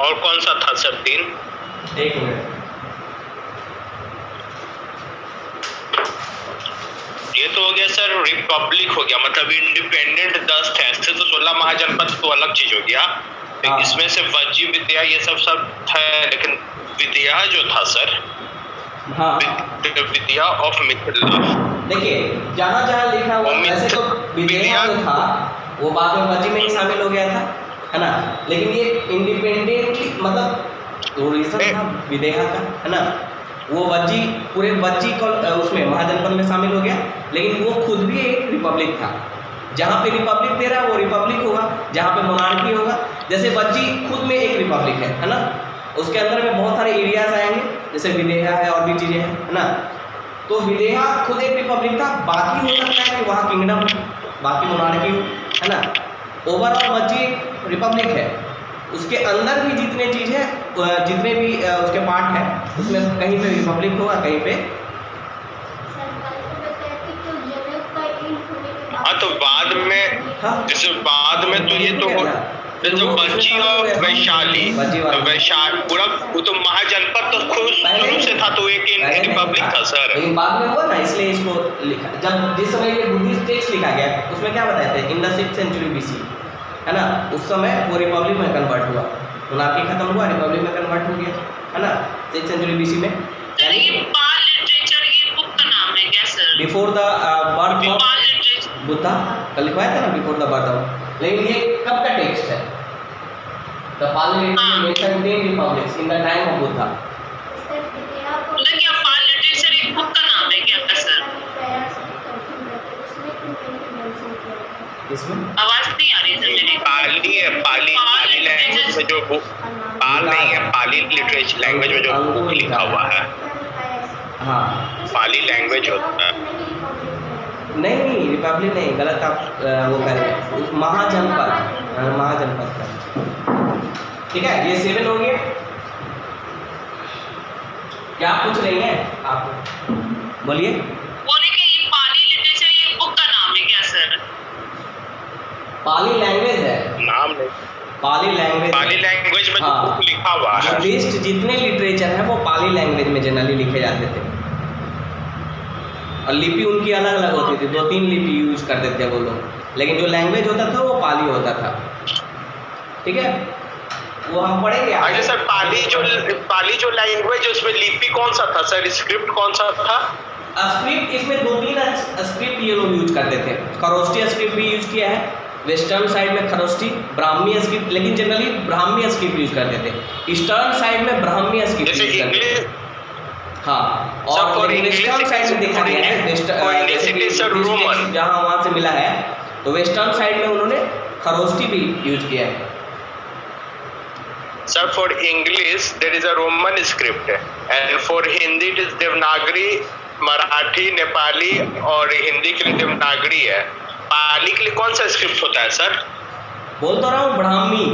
और कौन सा था सर दिन? एक मिनट। ये तो हो गया सर, रिपब्लिक हो गया, मतलब इंडिपेंडेंट 10 थे। ऐसे तो 16 महाजनपद तो अलग चीज हो गया। हाँ। इसमें से वज्जी विद्या ये सब था, लेकिन विद्या जो था सर, हाँ विद्या ऑफ मिथिला। देखिए जहाँ जहाँ लिखा हुआ, वैसे तो विदेहा जो था वो बाद में वज्जी में ही शामिल हो गया था, है ना। लेकिन ये इंडिपेंडेंटली मतलब रीजन था विदेहा का, है ना। वो वज्जी पूरे वज्जी को उसमें महाजनपद में शामिल हो गया, लेकिन वो खुद भी एक रिपब्लिक था। जहाँ पे रिपब्लिक दे रहा है वो रिपब्लिक होगा, जहाँ पे मोनार्की होगा। जैसे वज्जी खुद में एक रिपब्लिक है ना। उसके अंदर में बहुत सारे एरियाज आएंगे, जैसे विदेहा है और भी चीज़ें हैं, है ना। तो विदेहा खुद एक रिपब्लिक था, बाकी हो सकता है कि वहाँ किंगडम, बाकी मोनार्की हो, है ना। ओवरऑल वज्जी एक रिपब्लिक है। उसके अंदर भी जितने चीज़ है, जितने भी उसके पार्ट हैं, उसमें कहीं पे रिपब्लिक होगा, कहीं पे। हाँ तो बाद में, जैसे बाद में तो ये तो जो वज्जी और वैशाली, तो वैशाली पूरा वो तो महाजनपद तो खुद शुरू से था, तो एक रिपब्लिक था सर। लेकिन बाद में हुआ ना, इसलिए इसको लिखा। जब जिस समय ये बुद्धिस्ट टेक्स्ट लिखा गया, उसमें क्या बताया था? In the 6th century BC, है ना। उस समय वो रिपब्लिक में कन्वर्ट हुआ, मोनार्की खत्म हुआ, रिपब्लिक में कन्वर्ट हो गया, है ना, 6th सेंचुरी BC में। सर ये पाल लिटरेचर ये बुक का नाम है क्या sir? Before the birth of Pal literature Buddha, कल लिखवाया था ना बिफोर द बर्थ ऑफ, लेकिन ये कब का टेक्स्ट है? The Pali literature mention 10 republics in the time of Buddha. मतलब क्या पाल लिटरेचर एक बुक का नाम है क्या सर? इसमें आवाज नहीं आ रही सर मेरी। पाली है, पाली लैंग्वेज में जो बुक, पाल नहीं है, पाली लिटरेचर लैंग्वेज में जो बुक लिखा हुआ है, हाँ पाली लैंग्वेज होता है। नहीं रिपब्लिक नहीं, गलत आप वो कर रहे हैं, महाजनपद, महाजनपद का। ठीक है, ये 7 हो गए। क्या पूछ रही हैं आप, बोलिए। बोले कि ये पाली लिटरेचर ये बुक का नाम है क्या सर? पाली लैंग्वेज है, नाम नहीं, पाली लैंग्वेज, पाली लैंग्वेज में जो हाँ। बुक लिखा हुआ है। लिस्ट जितने लिटरेचर है वो पाली लैंग्वेज में जनरली लिखे जाते थे, और लिपि उनकी अलग अलग होती थी, 2-3 लिपि यूज करते थे वो लोग, लेकिन जो लैंग्वेज होता था वो पाली होता था। ठीक है, वो हम पढ़ेंगे अच्छा सर, पाली जो लैंग्वेज उसमें लिपि कौन सा था सर, स्क्रिप्ट कौन सा था? स्क्रिप्ट इसमें 2-3 स्क्रिप्ट ये लोग यूज करते थे। खरोष्टी स्क्रिप्ट भी यूज किया है, वेस्टर्न साइड में खरोष्टी, ब्राह्मी स्क्रिप्ट, लेकिन जनरली ब्राह्मी स्क्रिप्ट यूज करते थे। ईस्टर्न साइड में ब्राह्मी स्क्रिप्ट जैसे यूज करते थे। इंग्लिश, हाँ, Sir, और for वेस्टर्न साइड में देखा गया है, sir, Roman. जहाँ वहाँ से मिला है, तो वेस्टर्न साइड में उन्होंने खरोष्टी भी यूज किया है। Sir, for English there is a Roman script and for Hindi it is Devanagari, Marathi, Nepali और हिंदी के लिए देवनागरी है। पाली के लिए कौन सा स्क्रिप्ट होता है सर? बोल तो रहा हूँ ब्राह्मी।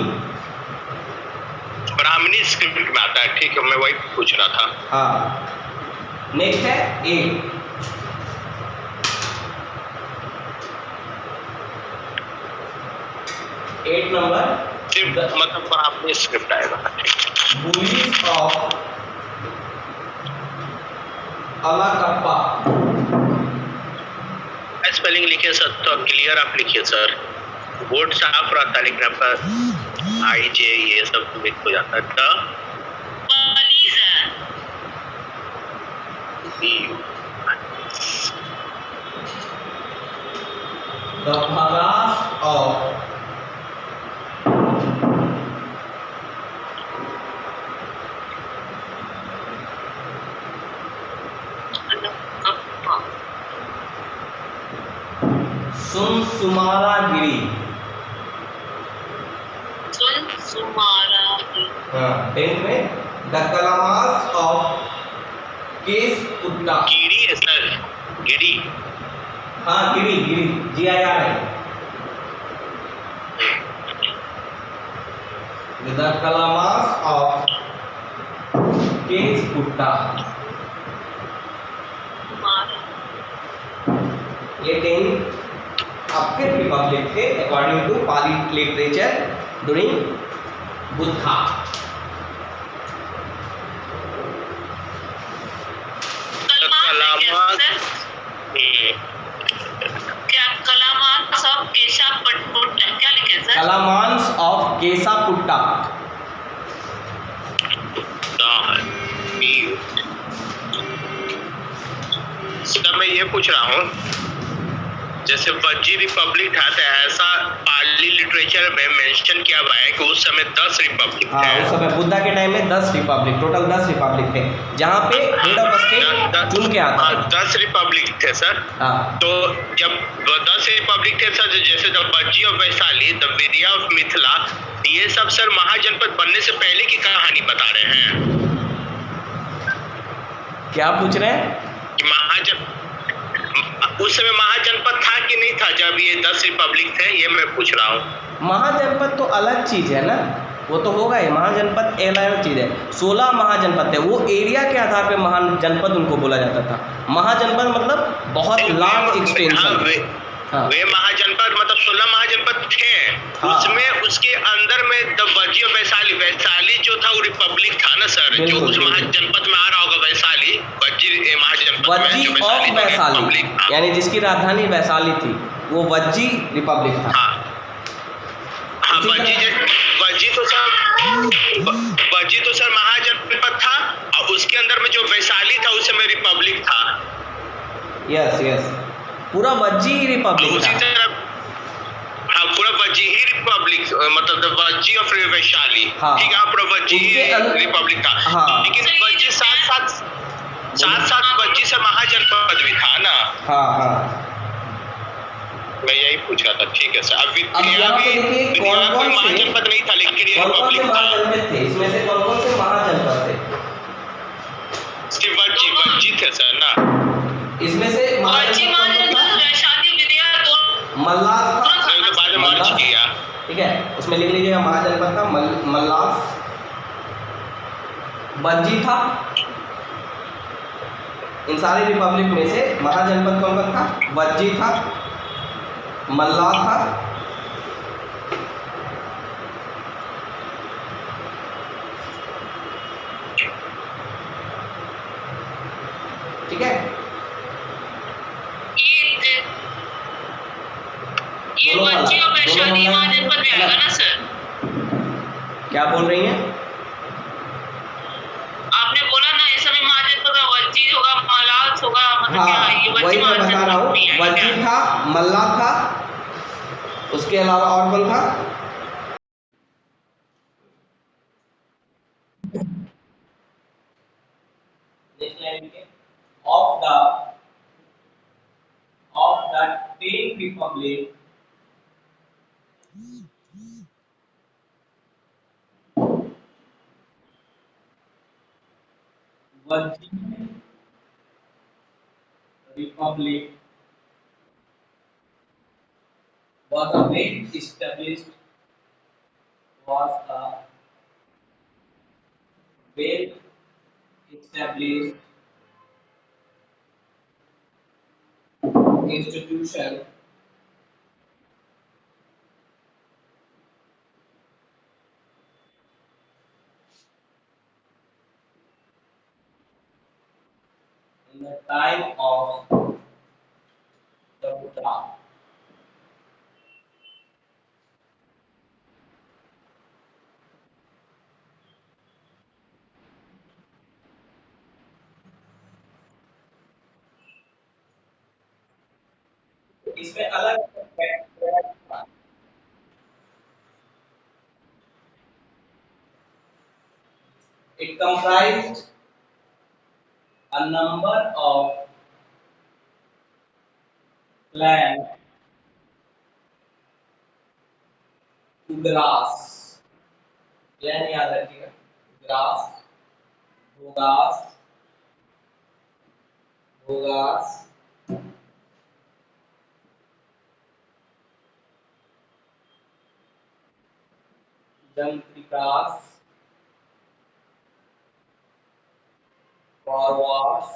ब्राह्मणी स्क्रिप्ट में आता है, ठीक है, मैं वही पूछ रहा था। हाँ, नेक्स्ट है 8। 8 नंबर, सिर्फ मतलब ब्राह्मणी स्क्रिप्ट आएगा। बुलिस ऑफ अलाकप्पा। स्पेलिंग लिखिए सर, तो क्लियर आप लिखिए सर, बोर्ड साफ रहता है, लेकिन आपका आई जे ये सब मिक्स हो जाता है। पालीज है। The Bhagas of सुमारागिरी। हाँ, 10th में द कलामास ऑफ केसपुट्टा। गिरी है सर, गिरी। हाँ, गिरी गिरी, GIR है। The Kalamas of Kesaputta. ये 10 आपके रिपब्लिक थे according to Pali literature during Buddha. Kalamas of Kesaputta क्या लिखे sir? Kalamas of Kesaputta. Sir मैं ये पूछ रहा हूँ, जैसे वज्जी रिपब्लिक था तो ऐसा पाली लिटरेचर में मेंशन किया हुआ है कि उस समय 10 रिपब्लिक हाँ, थे। उस समय बुद्धा के टाइम में 10 रिपब्लिक, टोटल 10 रिपब्लिक थे, जहाँ पे हेड ऑफ स्टेट चुन के आता था। 10 रिपब्लिक थे सर। हाँ, तो जब 10 रिपब्लिक थे सर, जैसे the Vajji of Vaishali, the Videha of Mithila, ये सब सर महाजनपद बनने से पहले की कहानी बता रहे हैं। क्या पूछ रहे हैं? उस समय महाजनपद था कि नहीं था जब ये 10 रिपब्लिक थे, ये मैं पूछ रहा हूँ। महाजनपद तो अलग चीज है ना, वो तो होगा ही, महाजनपद अलग चीज है। 16 महाजनपद थे, वो एरिया के आधार पे महाजनपद उनको बोला जाता था। महाजनपद मतलब बहुत लार्ज एक्सटेंशन। हाँ, वे महाजनपद मतलब 16 महाजनपद थे। हाँ, उसमें उसके अंदर में द वज्जी ऑफ वैशाली, वैशाली जो था वो रिपब्लिक था ना सर, जो उस महाजनपद में आ रहा होगा वैशाली, वज्जी महाजनपद में वज्जी जो ऑफ वैशाली, रिपब्लिक था। यानी जिसकी राजधानी वैशाली थी, वो वज्जी रिपब्लिक था। हाँ हाँ, वज्जी तो सर महाजनपद था, और उसके अंदर में जो वैशाली था उस समय रिपब्लिक था। यस यस, पूरा वज्जी रिपब्लिक उसी था। तरह हाँ पूरा वजीही रिपब्लिक मतलब द वज्जी ऑफ वैशाली, हाँ। ठीक है, पूरा वजीही उसके अंदर- रिपब्लिक था। हाँ। लेकिन वज्जी साथ साथ वज्जी से महाजनपद भी था ना। हाँ हाँ, मैं यही पूछ रहा था, ठीक है सर। अब यहाँ पे देखिए यहाँ कोई महाजनपद नहीं था, लेकिन ये कौन कौन से रिपब्लिक था। महाजनपद थे, इसमें से कौन कौन से महाजनपद थे? सिर्फ वज्जी थे सर ना। इसमें से वज्जी महाजनपद कौन कौन था? वैशाली विद्या दोनों मल्लास था, नहीं तो बाद में मर्ज किया। ठीक है, उसमें लिख लीजिएगा महाजनपद था मल्लास, वज्जी था। इन सारे रिपब्लिक में से महाजनपद कौन कौन था? वज्जी था, मल्लास था, ठीक है। ये दोनों वज्जी और वैशाली दोनों महाजनपद में आएगा ना सर? क्या बोल रही हैं? आपने बोला ना इस समय महाजनपद में वज्जी होगा, मलास होगा, मतलब क्या हाँ, ये वही वज्जी मैं बता रहा हूँ। महाजनपद में आएगा वज्जी क्या? था, मल्ला था, उसके अलावा और कौन था? of the 10 republic Virgin Republic was a well established was a well established institution in the time of the Buddha. इसमें अलग it comprised a number of clans grass, clan याद रखिएगा, ग्रास, भोगास, भोगास, जंत्रिकास, कौरवास,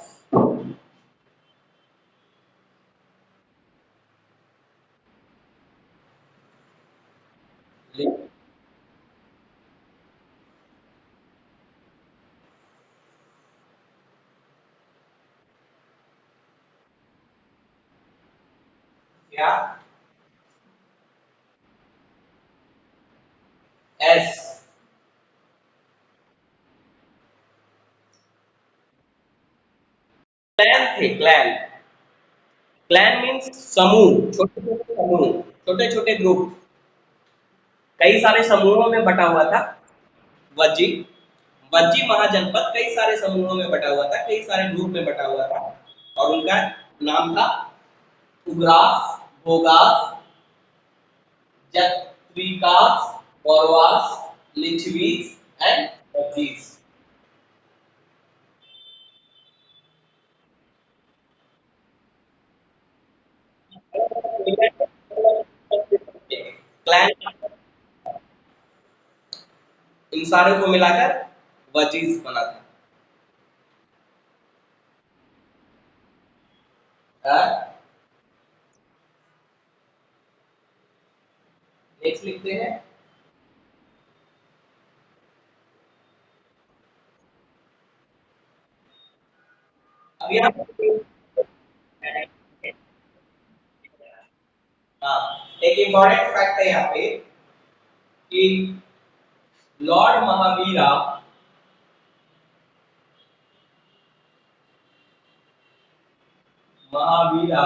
क्या एस, क्लैन थे, clan, clan means समूह, छोटे छोटे समूह, छोटे छोटे ग्रुप, कई सारे समूहों में बटा हुआ था वज्जी। वज्जी महाजनपद कई सारे समूहों में बटा हुआ था, कई सारे ग्रुप में बटा हुआ था, और उनका नाम था उग्रास, भोगास, जत्विकास, कौरवास, लिच्छवीस एंड वज्जीस। क्लैन, इन सारों को मिलाकर वजीज बना था। नेक्स्ट लिखते हैं, अब यहाँ हाँ, एक इम्पोर्टेंट फैक्ट है यहाँ पे कि lord Mahavira Mahavira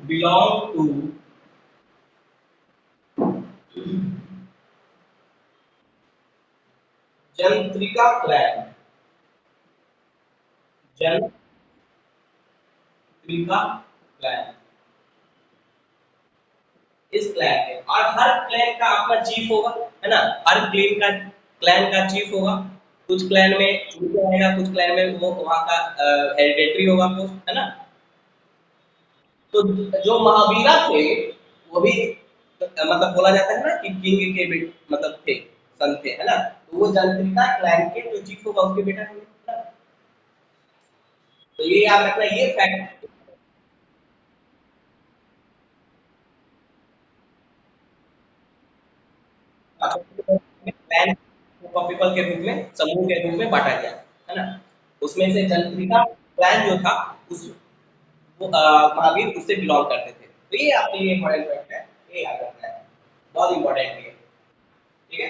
belong to Jnatrika clan, Jnatrika clan, इस क्लैन के, और हर क्लैन का अपना चीफ होगा, है ना, हर क्लैन का चीफ होगा, कुछ क्लैन में रहेगा, कुछ क्लैन में वो वहां का हेरिडेटरी होगा पोस्ट, है ना। तो जो महावीरा थे वो भी मतलब बोला जाता है ना कि किंग के मतलब थे, सन थे, है ना, तो वो जंत्रिका क्लैन के जो चीफ होगा उसके बेटा होंगे, है ना? तो ये याद रखना, ये फैक्ट क्लैन पीपल के रूप में, समूह के रूप में बांटा गया, है ना। उसमें से जंत्रिका क्लैन जो था उस वो महावीर उससे बिलोंग करते थे, तो ये आपके लिए इम्पोर्टेंट फैक्ट है, ये याद रखना है, बहुत इंपॉर्टेंट है, ठीक है।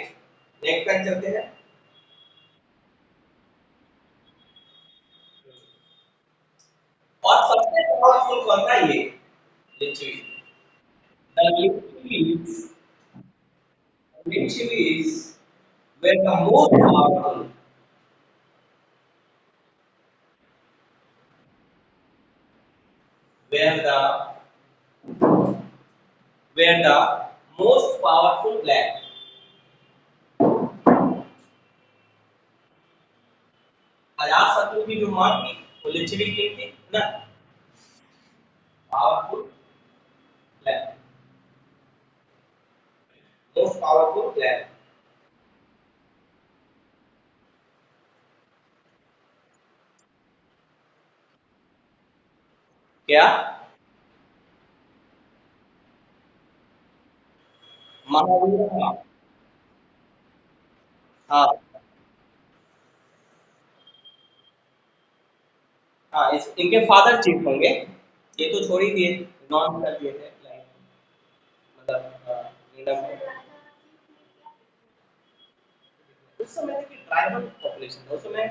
नेक्स्ट फैक्ट चलते हैं। और सबसे पावरफुल कौन था, ये Lichchhavi, the लिचवीज were the most powerful, were the most powerful clan, अजात शत्रु की जो मां थी वो लिचवी की थी ना, powerful clan, most powerful clan, क्या महावीर, हाँ हाँ, इनके फादर चीफ होंगे, ये तो छोड़ ही दिए, नॉन कर दिए थे लाइक, मतलब kingdom में। उस समय की ट्राइबल पॉपुलेशन था, उस समय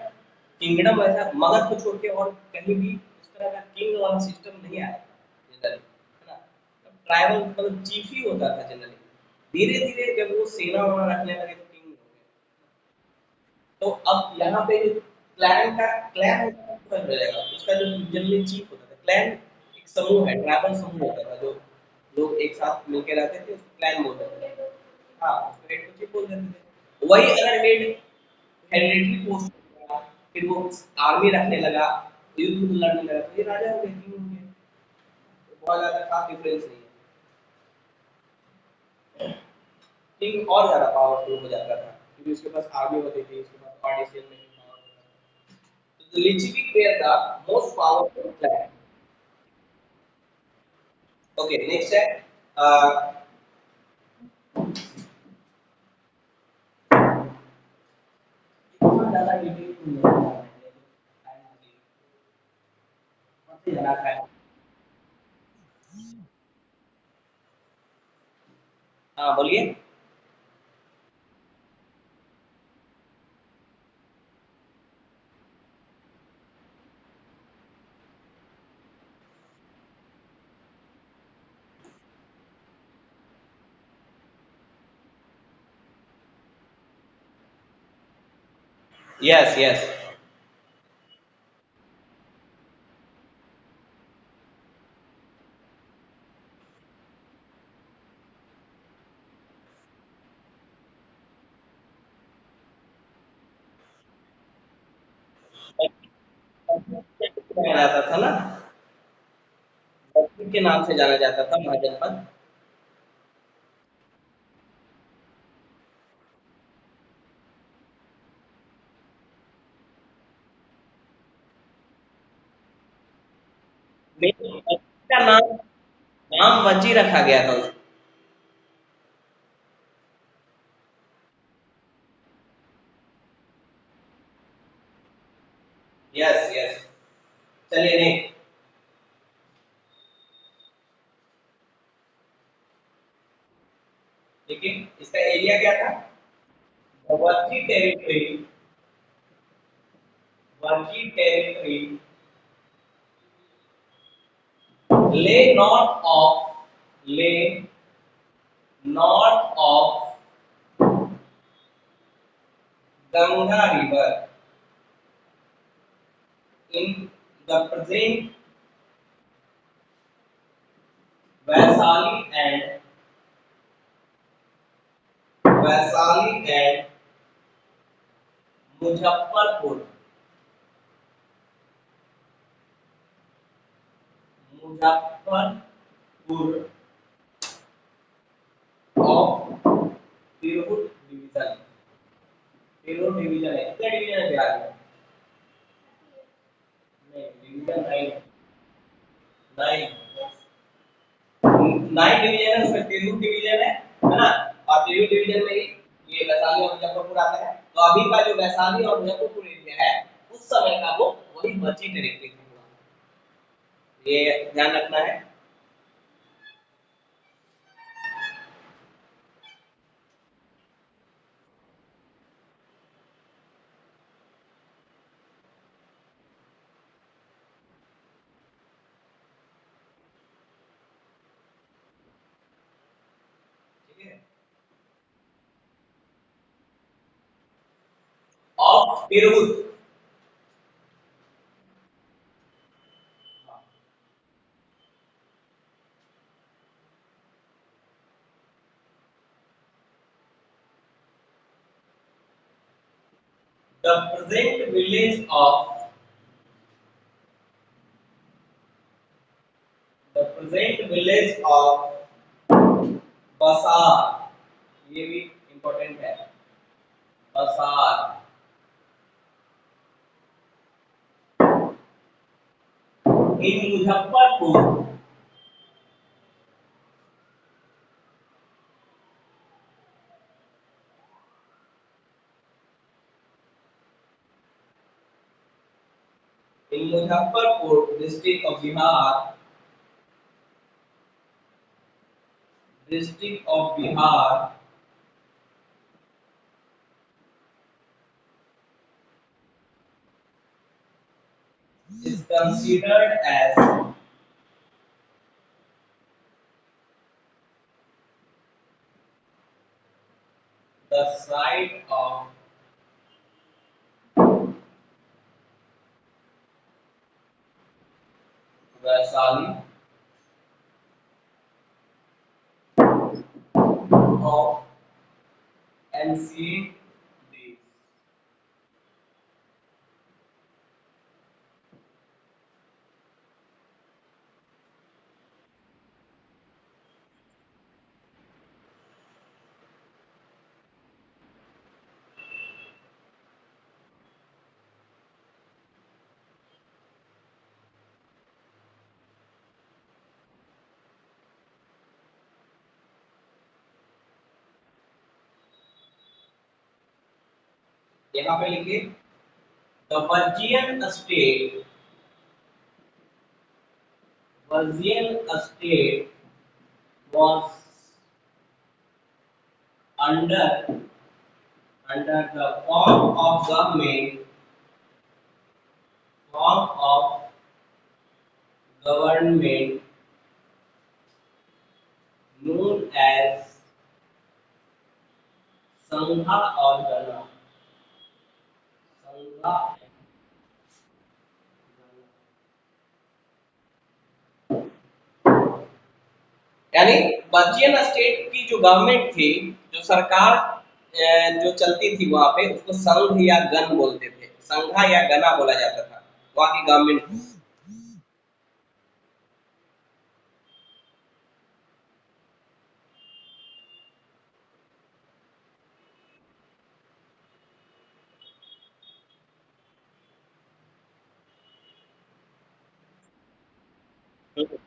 किंगडम ऐसा मगध को छोड़ के और कहीं भी उस तरह का किंग वाला सिस्टम नहीं आया जनरली, है ना। ट्राइबल मतलब चीफ ही होता था जनरली, धीरे धीरे जब वो सेना वहाँ रखने लगे तो किंग हो गए। तो अब यहाँ पे जो क्लैन होता है वो बन जाएगा, उसका जो जनरली चीफ होता था, क्लैन एक समूह है, ट्राइबल समूह होता था, जो लोग एक साथ मिलकर रहते थे, उसको क्लैन बोलते थे, हाँ उसको हेड को चीफ बोल देते थे। वही अगर हेड हेरिडेटरी पोस्ट हो गया, फिर वो आर्मी रखने लगा, युद्ध लड़ने लगा, तो ये राजा हो गए, किंग हो गए, तो बहुत ज्यादा खास डिफरेंस नहीं है। किंग और ज्यादा पावरफुल हो जाता था क्योंकि उसके पास आर्मी होती थी, उसके पास पार्टीशन में पावर होता था। तो Licchavi were the most powerful clan. Okay next है इतना ज्यादा डिटेल नहीं है, सबसे ज्यादा है। हाँ बोलिए। यस यस, जाता था ना, के नाम से जाना जाता था महाजनपद। का नाम नाम वज्जी रखा गया था उसको। यस यस, चलिए नेक्स्ट। देखिए इसका एरिया क्या था, Virgin territory lay north of Ganga River in the present Vaishali and Muzaffarpur Muzaffarpur of Tirhut division. tirhut division है, कितने डिवीजन है बिहार में? नहीं, डिवीजन नाइन नाइन डिवीजन है, उसमें tirhut डिवीजन है ना? और tirhut डिवीजन में ही ये वैशाली और मुजफ्फरपुर आता है। तो अभी का जो वैशाली और मुजफ्फरपुर एरिया है, उस समय का वो वही मची टेरिटरी था। ये ध्यान रखना है। ठीक है, of tirhut the present village of the present village of बसार, ये भी इंपॉर्टेंट है। बसार इन Muzaffarpur in Muzaffarpur district of Bihar is considered as the site of Vaishali of ancient days। यहाँ पे लिखिए the Virgin state was under the form of government known as संघा और गणा। संघा यानी बर्जियन स्टेट की जो गवर्नमेंट थी, जो सरकार जो चलती थी वहां पे, उसको संघ या गण बोलते थे। संघा या गणा बोला जाता था वहां की गवर्नमेंट को। हम्म।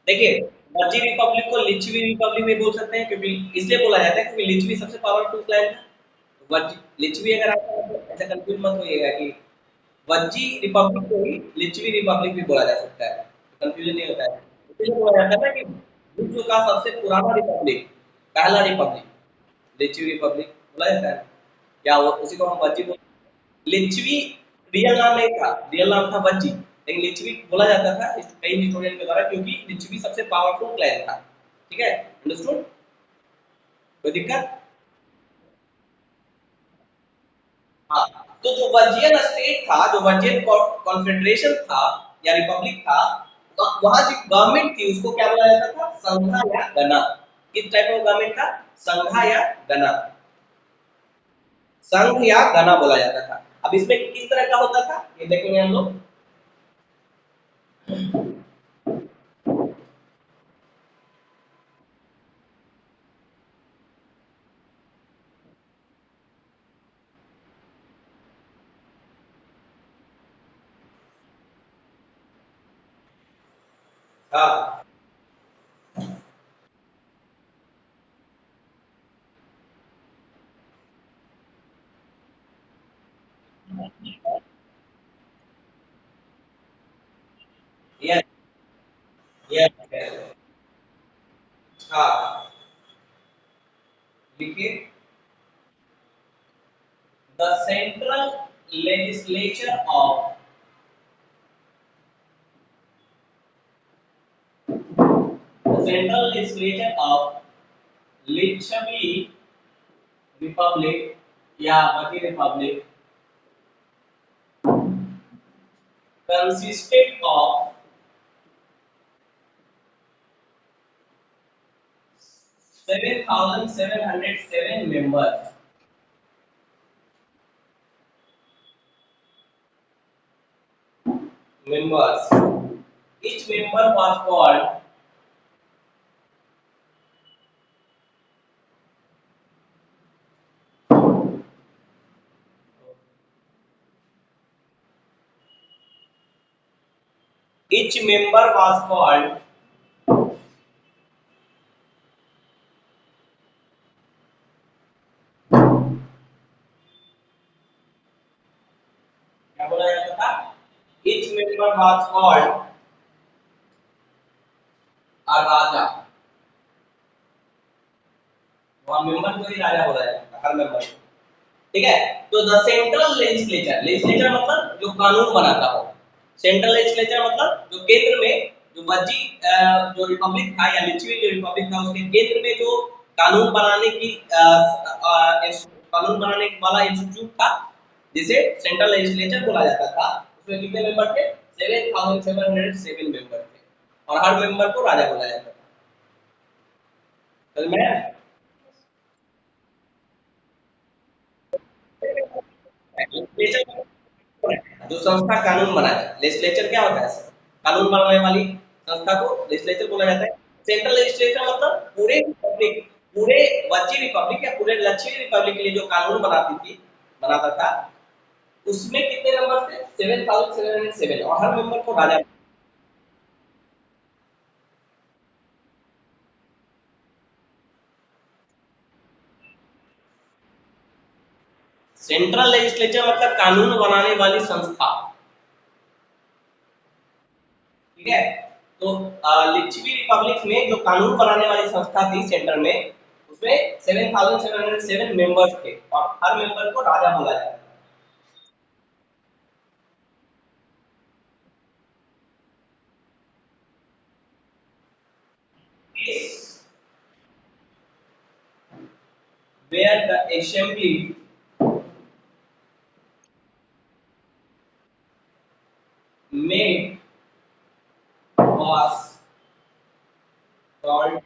देखिए वज्जी रिपब्लिक को लिच्छवी रिपब्लिक भी बोल सकते हैं, क्योंकि इसलिए बोला जाता है क्योंकि लिच्छवी सबसे पावरफुल क्लैन था। तो वज्जी लिच्छवी अगर आपको ऐसा कंफ्यूज मत होइएगा कि वज्जी रिपब्लिक को ही लिच्छवी रिपब्लिक भी बोला जा सकता है, कंफ्यूजन नहीं होता है। इसलिए बोला जाता है ना कि विश्व का सबसे पुराना रिपब्लिक, पहला रिपब्लिक लिच्छवी रिपब्लिक बोला जाता है, या वो उसी को हम वज्जी बोलते हैं। लिच्छवी रियल नाम नहीं था, रियल नाम था वज्जी, लेकिन लिच्छवी बोला जाता था कई हिस्टोरियन के द्वारा, क्योंकि लिच्छवी सबसे पावरफुल क्लैन था। ठीक है, अंडरस्टूड, कोई दिक्कत? हाँ, तो जो वर्जियन स्टेट था, जो वर्जियन कॉन्फेडरेशन था या रिपब्लिक था, तो वहां जो गवर्नमेंट थी उसको क्या बोला जाता था? संघा या गणा। किस टाइप ऑफ गवर्नमेंट था? संघा या गणा, संघ या गणा बोला जाता था। अब इसमें किस तरह का होता था ये देखेंगे हम लोग। हाँ, यस यस, हाँ, देखिए, the central legislature of the central legislature of Lichchhavi republic या मध्य republic consisted of 7,707 members. Members. Each member was called each member was called क्या बोला जाता था? Each member was called a राजा। वहाँ मेंबर को ही राजा बोला जाता था, हर मेंबर को। ठीक है, तो द सेंट्रल लेजिस्लेचर, लेजिस्लेचर मतलब जो कानून बनाता हो, सेंट्रल लेजिस्लेचर मतलब जो केंद्र में, जो वज्जी जो रिपब्लिक था या लिच्छवी जो रिपब्लिक था उसके केंद्र में जो कानून बनाने की कानून बनाने वाला इंस्टीट्यूट था, जिसे सेंट्रल लेजिस्लेचर बोला जाता था। उसमें कितने मेंबर थे? 7,707 मेंबर थे, और हर मेंबर को राजा बोला जाता था। समझ में आया? लेजिस्लेचर जो संस्था कानून बनाए, लेजिस्लेचर क्या होता है? कानून बनाने वाली संस्था को लेजिस्लेचर बोला जाता है। सेंट्रल लेजिस्लेचर मतलब पूरे रिपब्लिक, पूरे वज्जी रिपब्लिक या पूरे लक्षद्वीप रिपब्लिक के लिए जो कानून बनाती थी, बनाता था, उसमें कितने मेंबर थे? 7,707, और हर मेंबर को राजा। सेंट्रल लेजिस्लेचर मतलब कानून बनाने वाली संस्था। ठीक है, तो लिच्छवी रिपब्लिक में जो कानून बनाने वाली संस्था थी सेंटर में, उसमें 7,707 मेंबर्स थे, और हर मेंबर को राजा बोला जाता था। Where the assembly made was called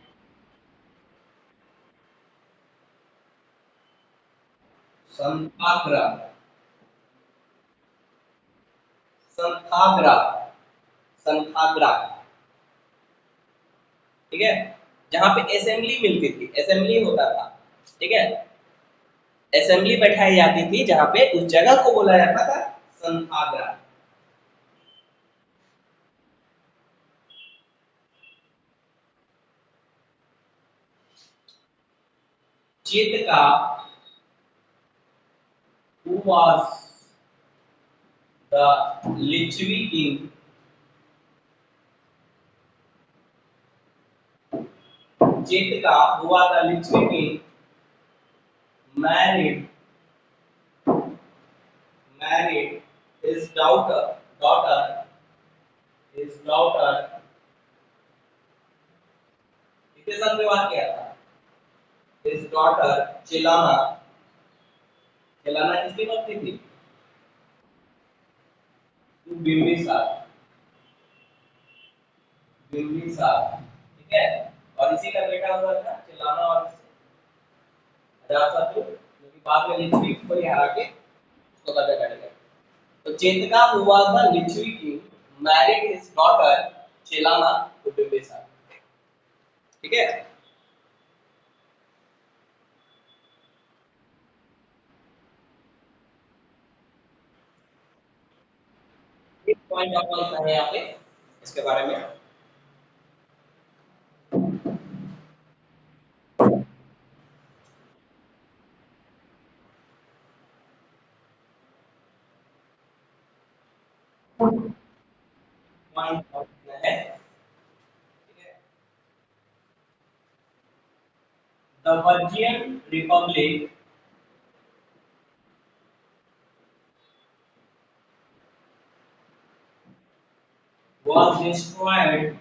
संथाग्रह। संथाग्रह, संथाग्रह, ठीक है, जहां पे असेंबली मिलती थी, असेंबली होता था। ठीक है, असेंबली बैठाई जाती थी, जहां पे उस जगह को बोला जाता था संथाग्रह। चेतका who was the Lichvi king Chetka who was the Lichvi king married his daughter इसके साथ विवाह किया था his daughter Chelana किसकी पत्नी थी बिंबिसार ठीक है और इसी का बेटा हुआ था चिलाना और अजातशत्रु जो कि बाद में लिच्छवी को हरा के उसको कब्जा कर लिया तो चेतका who was the Lichvi king married his daughter Chelana to Bimbisar ठीक है एक पॉइंट आपको लिखना है यहाँ पे इसके बारे में पॉइंट लिखना है ठीक है the Vajjian republic was destroyed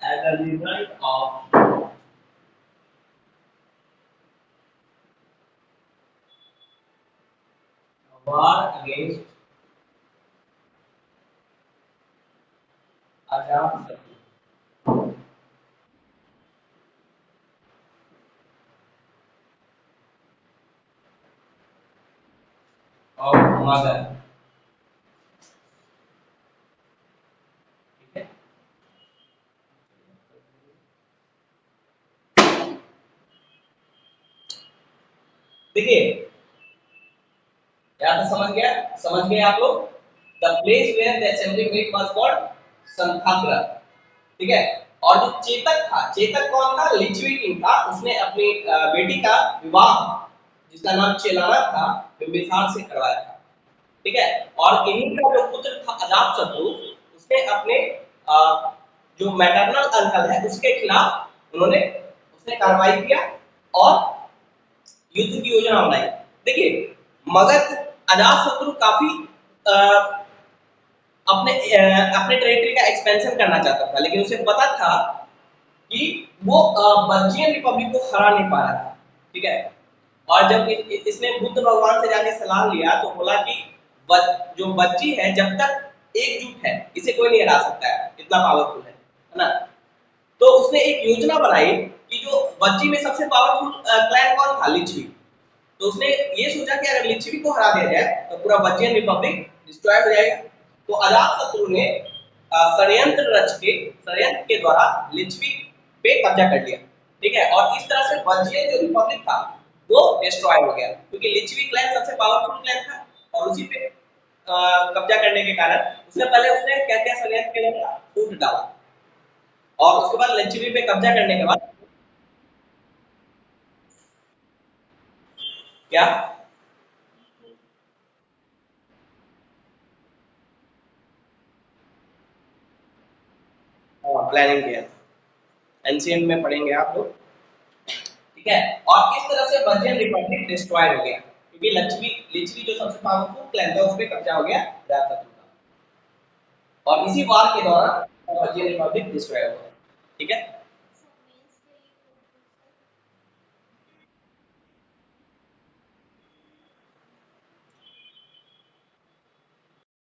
as a result of a war against Ajatasattu of Magadha ठीक है देखिए यहाँ तक समझ गए आप लोग the place where the assembly met was called Santhagara ठीक है और जो चेतक कौन था लिच्छवी किंग था उसने अपनी बेटी का विवाह जिसका नाम चेलाना था बिंबिसार से करवाया था ठीक है और इन्हीं का जो पुत्र था अजातशत्रु उसने अपने जो मैटरनल अंकल है उसके खिलाफ उसने कार्रवाई किया और युद्ध की योजना बनाई देखिए मगध अजातशत्रु काफी अपने टेरिटरी का एक्सपेंशन करना चाहता था लेकिन उसे पता था कि वो बज्जियन रिपब्लिक को हरा नहीं पा रहा था ठीक है और जब इसने बुद्ध भगवान से जाके सलाह लिया तो बोला कि जो बच्ची है जब तक एकजुट है इसे कोई नहीं हरा सकता है इतना पावरफुल है ना तो उसने एक योजना बनाई कि जो बच्ची में सबसे पावरफुल क्लैन कौन था लिच्छवी तो उसने ये सोचा कि अगर लिच्छवी को हरा दिया जाए तो पूरा बज्जियन रिपब्लिक डिस्ट्रॉय हो जाएगा तो अजातशत्रु ने षड्यंत्र के द्वारा लिच्छवी पे कब्जा कर लिया ठीक है और इस तरह से बज्जियन जो रिपब्लिक था वो डिस्ट्रॉय हो गया क्योंकि लिच्छवी क्लैन सबसे पावरफुल क्लैन था और उसी पे कब्जा करने के कारण उसने क्या क्या षड्यंत्र किया फूट डाला और उसके बाद लिच्छवी पे कब्जा करने के बाद क्या प्लानिंग किया एंशिएंट में पढ़ेंगे आप लोग ठीक है और इस तरह से बज्जियन रिपब्लिक डिस्ट्रॉय हो गया क्योंकि लिच्छवी जो सबसे पावरफुल क्लैन था उस पे कब्जा हो गया अजातशत्रु का और इसी वार के दौरान बज्जियन रिपब्लिक डिस्ट्रॉय हो गया ठीक है